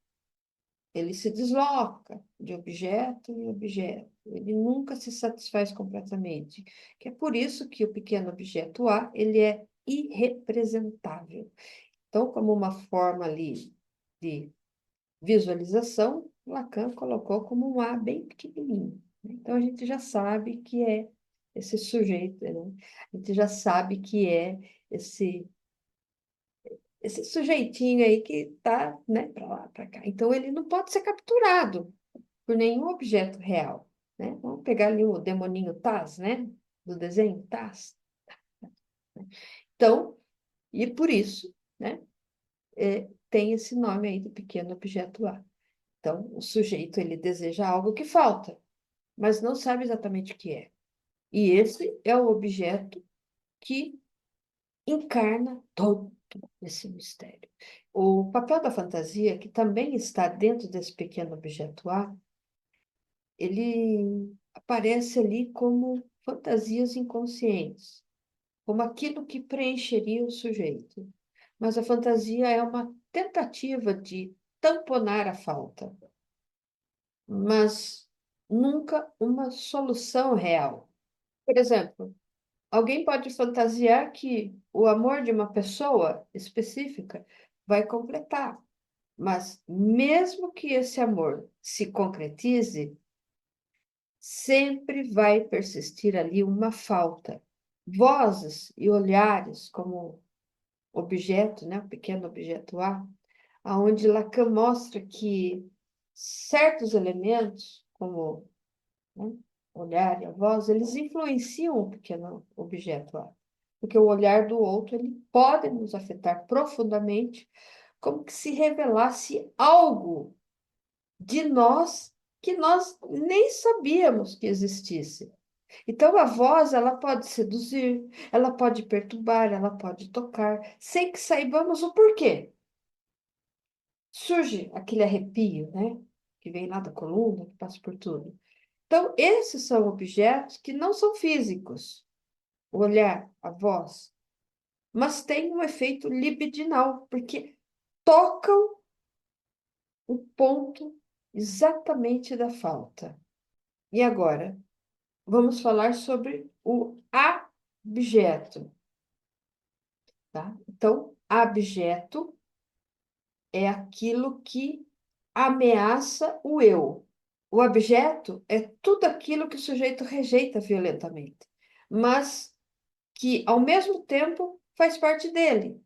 Ele se desloca de objeto em objeto. Ele nunca se satisfaz completamente. Que é por isso que o pequeno objeto A, ele é irrepresentável. Então, como uma forma ali de visualização, Lacan colocou como um A bem pequenininho. Então, a gente já sabe que é esse sujeito, né? A gente já sabe que é esse esse sujeitinho aí que está, né, para lá, para cá. Então, ele não pode ser capturado por nenhum objeto real, né? Vamos pegar ali o demoninho Taz, né? Do desenho Taz. Então, e por isso, né? Tem esse nome aí de pequeno objeto A. Então, o sujeito, ele deseja algo que falta, mas não sabe exatamente o que é. E esse é o objeto que encarna todo esse mistério. O papel da fantasia, que também está dentro desse pequeno objeto A, ele aparece ali como fantasias inconscientes, como aquilo que preencheria o sujeito. Mas a fantasia é uma tentativa de tamponar a falta, mas nunca uma solução real. Por exemplo, alguém pode fantasiar que o amor de uma pessoa específica vai completar, mas mesmo que esse amor se concretize, sempre vai persistir ali uma falta. Vozes e olhares como objeto, né, o pequeno objeto A, aonde Lacan mostra que certos elementos, como, né, olhar e a voz, eles influenciam o pequeno objeto A. Porque o olhar do outro, ele pode nos afetar profundamente, como que se revelasse algo de nós que nós nem sabíamos que existisse. Então, a voz, ela pode seduzir, ela pode perturbar, ela pode tocar, sem que saibamos o porquê. Surge aquele arrepio, né? Que vem lá da coluna, que passa por tudo. Então, esses são objetos que não são físicos, o olhar, a voz, mas têm um efeito libidinal, porque tocam o ponto exatamente da falta. E agora, vamos falar sobre o abjeto, tá? Então, abjeto é aquilo que ameaça o eu. O abjeto é tudo aquilo que o sujeito rejeita violentamente, mas que, ao mesmo tempo, faz parte dele.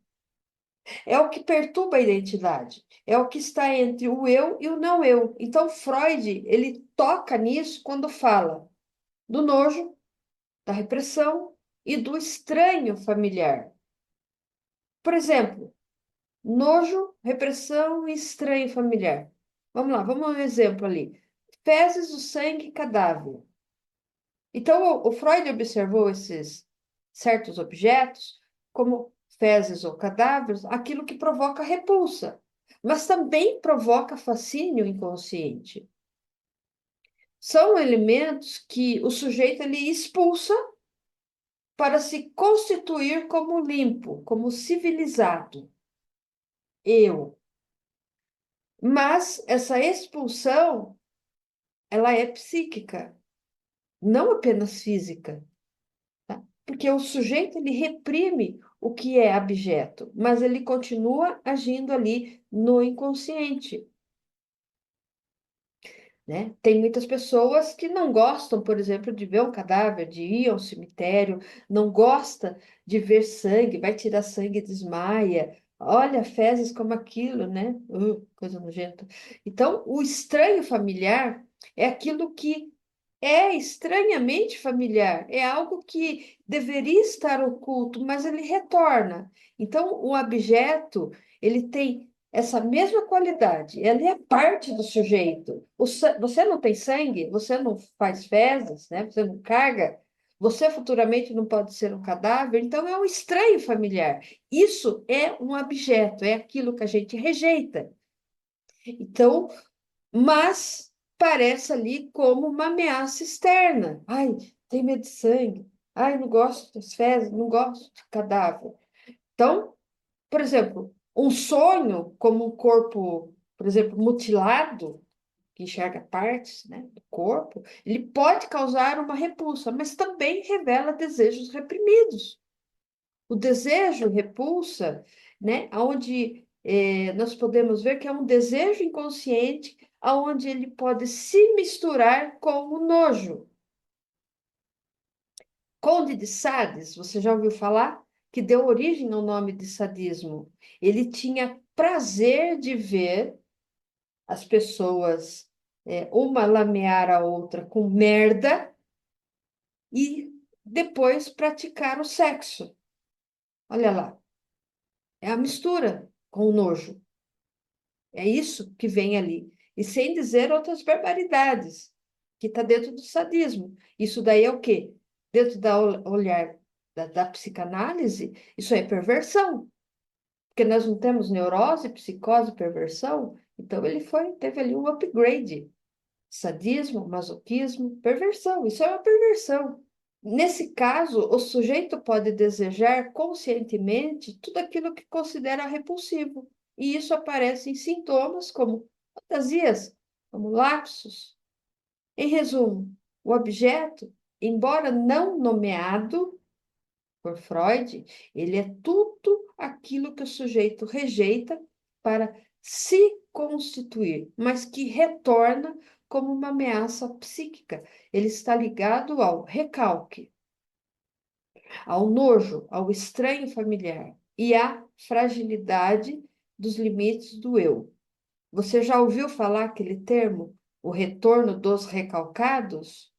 É o que perturba a identidade, é o que está entre o eu e o não eu. Então, Freud, ele toca nisso quando fala do nojo, da repressão e do estranho familiar. Por exemplo, nojo, repressão e estranho familiar. Vamos lá, vamos a um exemplo ali. Fezes do sangue cadáver. Então, o Freud observou esses certos objetos como fezes ou cadáveres, aquilo que provoca repulsa, mas também provoca fascínio inconsciente. São elementos que o sujeito ele expulsa para se constituir como limpo, como civilizado, eu. Mas essa expulsão, ela é psíquica, não apenas física, tá? Porque o sujeito ele reprime o que é abjeto, mas ele continua agindo ali no inconsciente. Né? Tem muitas pessoas que não gostam, por exemplo, de ver um cadáver, de ir ao cemitério, não gosta de ver sangue, vai tirar sangue e desmaia. Olha, fezes como aquilo, né? Coisa nojenta. Então, o estranho familiar é aquilo que é estranhamente familiar, é algo que deveria estar oculto, mas ele retorna. Então, o abjeto, ele tem essa mesma qualidade, ele é parte do sujeito. Você não tem sangue, você não faz fezes, né? Você não caga, você futuramente não pode ser um cadáver, então é um estranho familiar. Isso é um abjeto, é aquilo que a gente rejeita. Então, mas parece ali como uma ameaça externa. Ai, tem medo de sangue. Ai, não gosto das fezes, não gosto de cadáver. Então, por exemplo, um sonho como um corpo, por exemplo, mutilado, que enxerga partes, né, do corpo, ele pode causar uma repulsa, mas também revela desejos reprimidos. O desejo repulsa, né, onde nós podemos ver que é um desejo inconsciente, aonde ele pode se misturar com o nojo. Conde de Sades, você já ouviu falar? Que deu origem ao nome de sadismo. Ele tinha prazer de ver as pessoas, uma lamear a outra com merda e depois praticar o sexo. Olha lá, é a mistura com o nojo. É isso que vem ali. E sem dizer outras barbaridades, que está dentro do sadismo. Isso daí é o quê? Dentro da olhar da psicanálise, isso é perversão. Porque nós não temos neurose, psicose, perversão. Então ele teve ali um upgrade. Sadismo, masoquismo, perversão. Isso é uma perversão. Nesse caso, o sujeito pode desejar conscientemente tudo aquilo que considera repulsivo, e isso aparece em sintomas como fantasias, como lapsos. Em resumo, o objeto, embora não nomeado por Freud, ele é tudo aquilo que o sujeito rejeita para se constituir, mas que retorna como uma ameaça psíquica. Ele está ligado ao recalque, ao nojo, ao estranho familiar e à fragilidade dos limites do eu. Você já ouviu falar aquele termo, o retorno dos recalcados?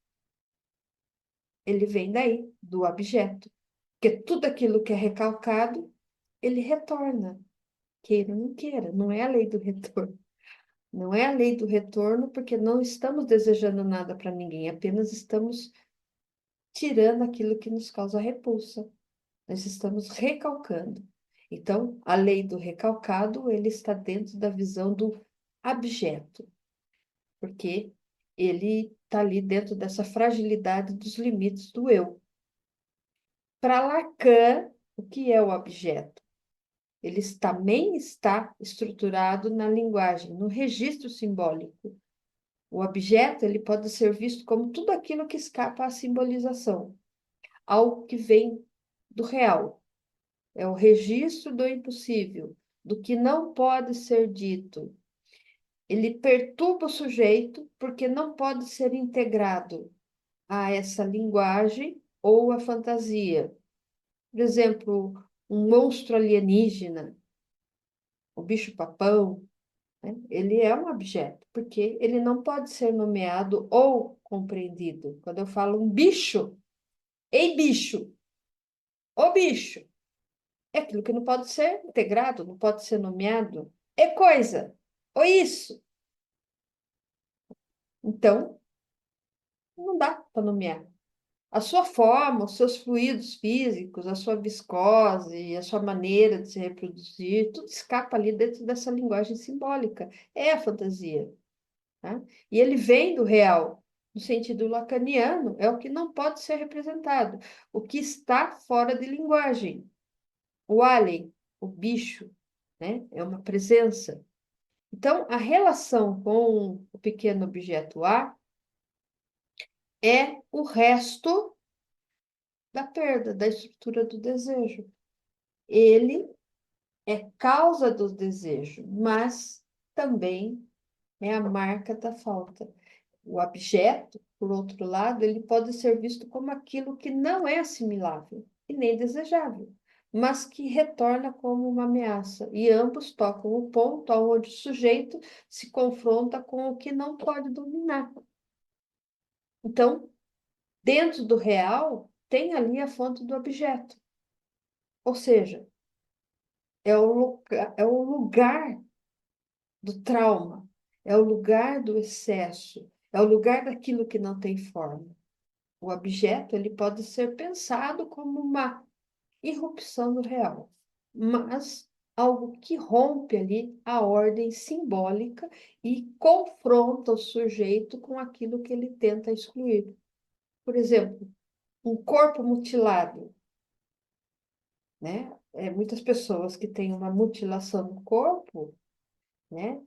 Ele vem daí, do abjeto. Porque tudo aquilo que é recalcado, ele retorna, queira ou não queira. Não é a lei do retorno. Não é a lei do retorno, porque não estamos desejando nada para ninguém, apenas estamos tirando aquilo que nos causa repulsa. Nós estamos recalcando. Então, a lei do recalcado, ele está dentro da visão do abjeto, porque ele está ali dentro dessa fragilidade dos limites do eu. Para Lacan, o que é o objeto? Ele também está estruturado na linguagem, no registro simbólico. O objeto ele pode ser visto como tudo aquilo que escapa à simbolização, algo que vem do real. É o registro do impossível, do que não pode ser dito. Ele perturba o sujeito porque não pode ser integrado a essa linguagem ou a fantasia. Por exemplo, um monstro alienígena, o bicho-papão, né? Ele é um objeto, porque ele não pode ser nomeado ou compreendido. Quando eu falo um bicho, ei bicho, ô bicho, é aquilo que não pode ser integrado, não pode ser nomeado. É coisa, ou isso. Então, não dá para nomear. A sua forma, os seus fluidos físicos, a sua viscose, a sua maneira de se reproduzir, tudo escapa ali dentro dessa linguagem simbólica. É a fantasia, tá? E ele vem do real, no sentido lacaniano, é o que não pode ser representado, o que está fora de linguagem. O alien, o bicho, né? É uma presença. Então, a relação com o pequeno objeto A é o resto da perda, da estrutura do desejo. Ele é causa do desejo, mas também é a marca da falta. O objeto, por outro lado, ele pode ser visto como aquilo que não é assimilável e nem desejável, mas que retorna como uma ameaça, e ambos tocam o ponto onde o sujeito se confronta com o que não pode dominar. Então, dentro do real, tem ali a fonte do objeto, ou seja, é o lugar do trauma, é o lugar do excesso, é o lugar daquilo que não tem forma. O objeto ele pode ser pensado como uma irrupção do real, mas algo que rompe ali a ordem simbólica e confronta o sujeito com aquilo que ele tenta excluir. Por exemplo, um corpo mutilado, né? Muitas pessoas que têm uma mutilação no corpo, né?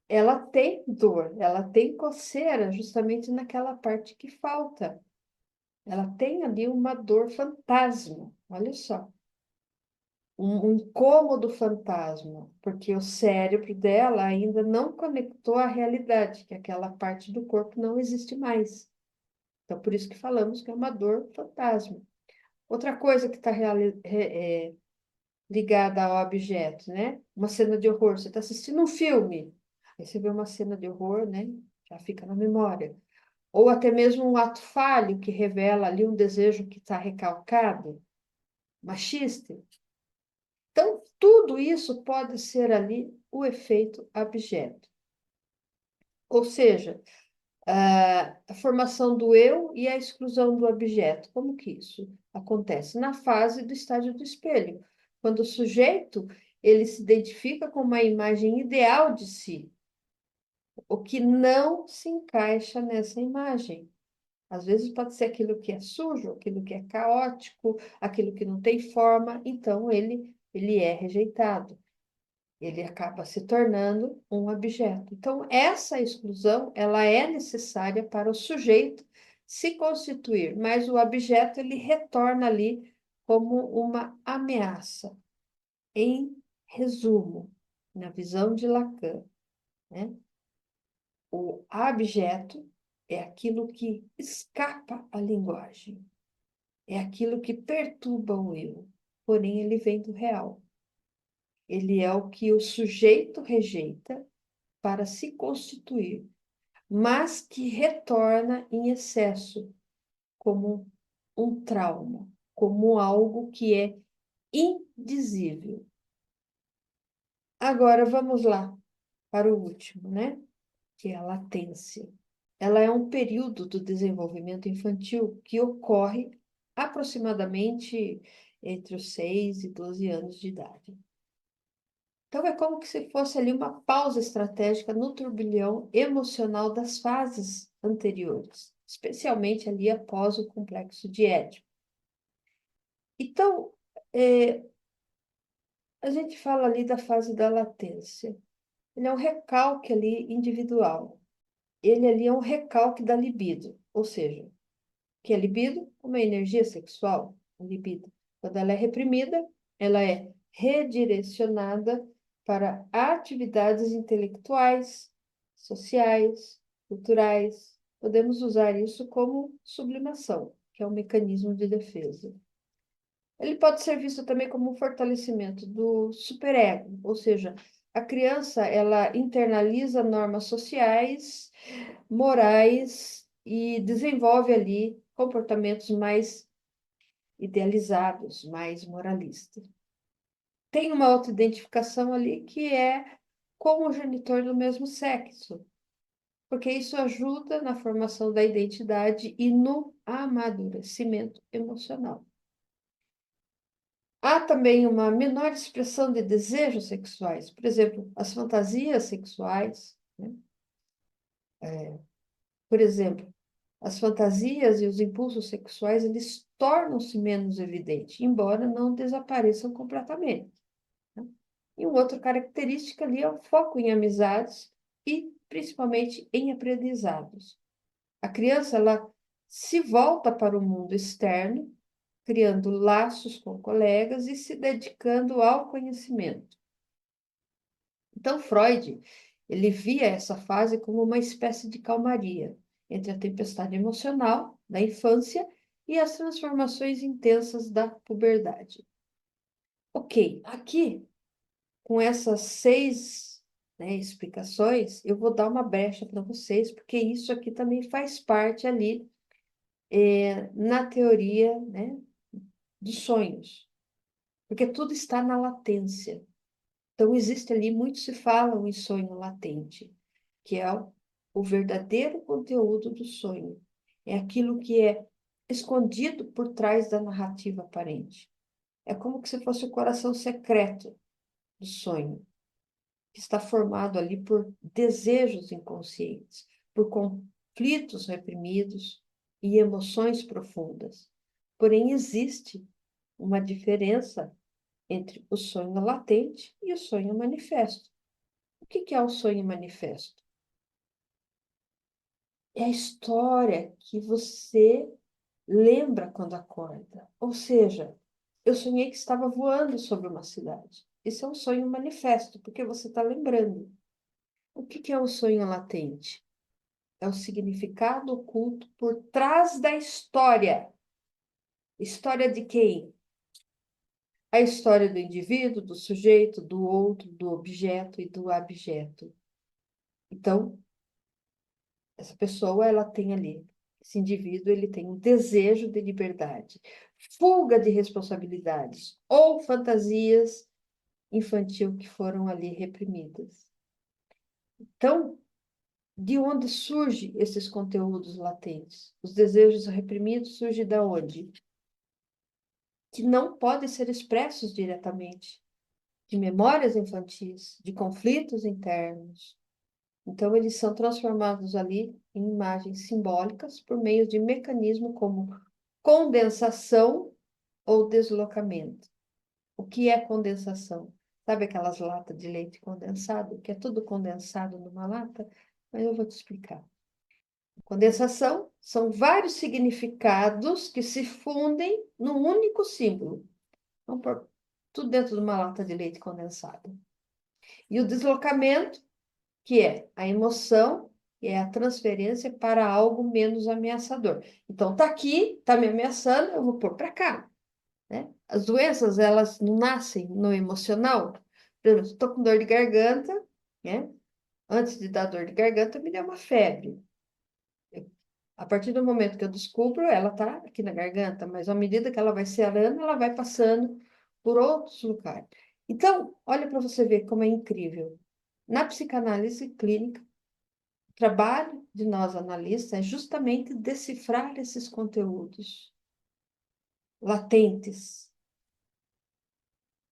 Ela tem dor, ela tem coceira justamente naquela parte que falta. Ela tem ali uma dor fantasma, olha só, um incômodo fantasma, porque o cérebro dela ainda não conectou à realidade, que aquela parte do corpo não existe mais. Então, por isso que falamos que é uma dor fantasma. Outra coisa que está ligada ao objeto, né? Uma cena de horror. Você está assistindo um filme, aí você vê uma cena de horror, né? Já fica na memória. Ou até mesmo um ato falho que revela ali um desejo que está recalcado, machista. Então, tudo isso pode ser ali o efeito abjeto. Ou seja, a formação do eu e a exclusão do objeto. Como que isso acontece? Na fase do estágio do espelho, quando o sujeito ele se identifica com uma imagem ideal de si, o que não se encaixa nessa imagem. Às vezes pode ser aquilo que é sujo, aquilo que é caótico, aquilo que não tem forma, então ele é rejeitado. Ele acaba se tornando um objeto. Então, essa exclusão, ela é necessária para o sujeito se constituir, mas o objeto ele retorna ali como uma ameaça. Em resumo, na visão de Lacan, né? O abjeto é aquilo que escapa à linguagem, é aquilo que perturba o eu, porém ele vem do real. Ele é o que o sujeito rejeita para se constituir, mas que retorna em excesso, como um trauma, como algo que é indizível. Agora vamos lá para o último, né? Que é a latência. Ela é um período do desenvolvimento infantil que ocorre aproximadamente entre os 6 e 12 anos de idade. Então, é como que se fosse ali uma pausa estratégica no turbilhão emocional das fases anteriores, especialmente ali após o complexo de Édipo. Então, é, a gente fala ali da fase da latência. Ele é um recalque ali individual. Ele ali é um recalque da libido, ou seja, que a libido é uma energia sexual, a libido. Quando ela é reprimida, ela é redirecionada para atividades intelectuais, sociais, culturais. Podemos usar isso como sublimação, que é um mecanismo de defesa. Ele pode ser visto também como um fortalecimento do superego, ou seja, a criança ela internaliza normas sociais, morais e desenvolve ali comportamentos mais idealizados, mais moralistas. Tem uma autoidentificação ali que é com o genitor do mesmo sexo. porque isso ajuda na formação da identidade e no amadurecimento emocional. Há também uma menor expressão de desejos sexuais, por exemplo, as fantasias sexuais, né? Por exemplo, as fantasias e os impulsos sexuais, eles tornam-se menos evidentes, embora não desapareçam completamente, né? E uma outra característica ali é o foco em amizades e principalmente em aprendizados. A criança, ela se volta para o mundo externo, criando laços com colegas e se dedicando ao conhecimento. Então, Freud, ele via essa fase como uma espécie de calmaria entre a tempestade emocional da infância e as transformações intensas da puberdade. Ok, aqui, com essas seis, né, explicações, eu vou dar uma brecha para vocês, porque isso aqui também faz parte ali, na teoria, né, dos sonhos, porque tudo está na latência. Então, existe ali, muito se fala em sonho latente, que é o verdadeiro conteúdo do sonho. É aquilo que é escondido por trás da narrativa aparente. É como que se fosse o coração secreto do sonho, que está formado ali por desejos inconscientes, por conflitos reprimidos e emoções profundas. Porém, existe uma diferença entre o sonho latente e o sonho manifesto. O que é o sonho manifesto? É a história que você lembra quando acorda. Ou seja, eu sonhei que estava voando sobre uma cidade. Isso é um sonho manifesto, porque você está lembrando. O que é o sonho latente? É o significado oculto por trás da história. História de quem? A história do indivíduo, do sujeito, do outro, do objeto e do abjeto. Então, essa pessoa, ela tem ali, esse indivíduo, ele tem um desejo de liberdade, fuga de responsabilidades ou fantasias infantil que foram ali reprimidas. Então, de onde surgem esses conteúdos latentes? Os desejos reprimidos surgem da onde? Que não podem ser expressos diretamente, de memórias infantis, de conflitos internos. Então, eles são transformados ali em imagens simbólicas por meio de mecanismos como condensação ou deslocamento. O que é condensação? Sabe aquelas latas de leite condensado, que é tudo condensado numa lata? Mas eu vou te explicar. Condensação são vários significados que se fundem num único símbolo. Vamos pôr tudo dentro de uma lata de leite condensado. E o deslocamento, que é a emoção, é a transferência para algo menos ameaçador. Então, tá aqui, tá me ameaçando, eu vou pôr para cá, né? As doenças, elas não nascem no emocional. Por exemplo, estou com dor de garganta, né? Antes de dar dor de garganta, me deu uma febre. A partir do momento que eu descubro, ela tá aqui na garganta, mas à medida que ela vai se arando, ela vai passando por outros lugares. Então, olha para você ver como é incrível. Na psicanálise clínica, o trabalho de nós analistas é justamente decifrar esses conteúdos latentes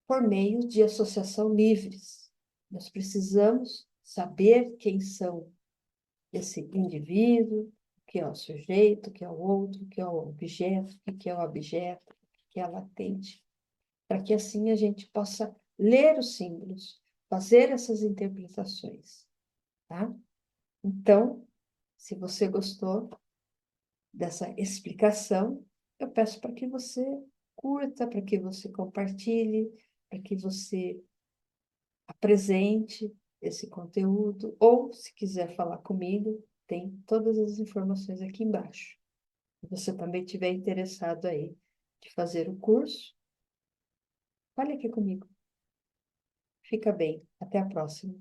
por meio de associação livres. Nós precisamos saber quem são esse indivíduo, o que é o sujeito, o que é o outro, o que é o objeto, o que é o objeto, o que é latente, para que assim a gente possa ler os símbolos, fazer essas interpretações, tá? Então, se você gostou dessa explicação, eu peço para que você curta, para que você compartilhe, para que você apresente esse conteúdo, ou se quiser falar comigo, tem todas as informações aqui embaixo. Se você também estiver interessado aí de fazer o curso, fale aqui comigo. Fica bem. Até a próxima.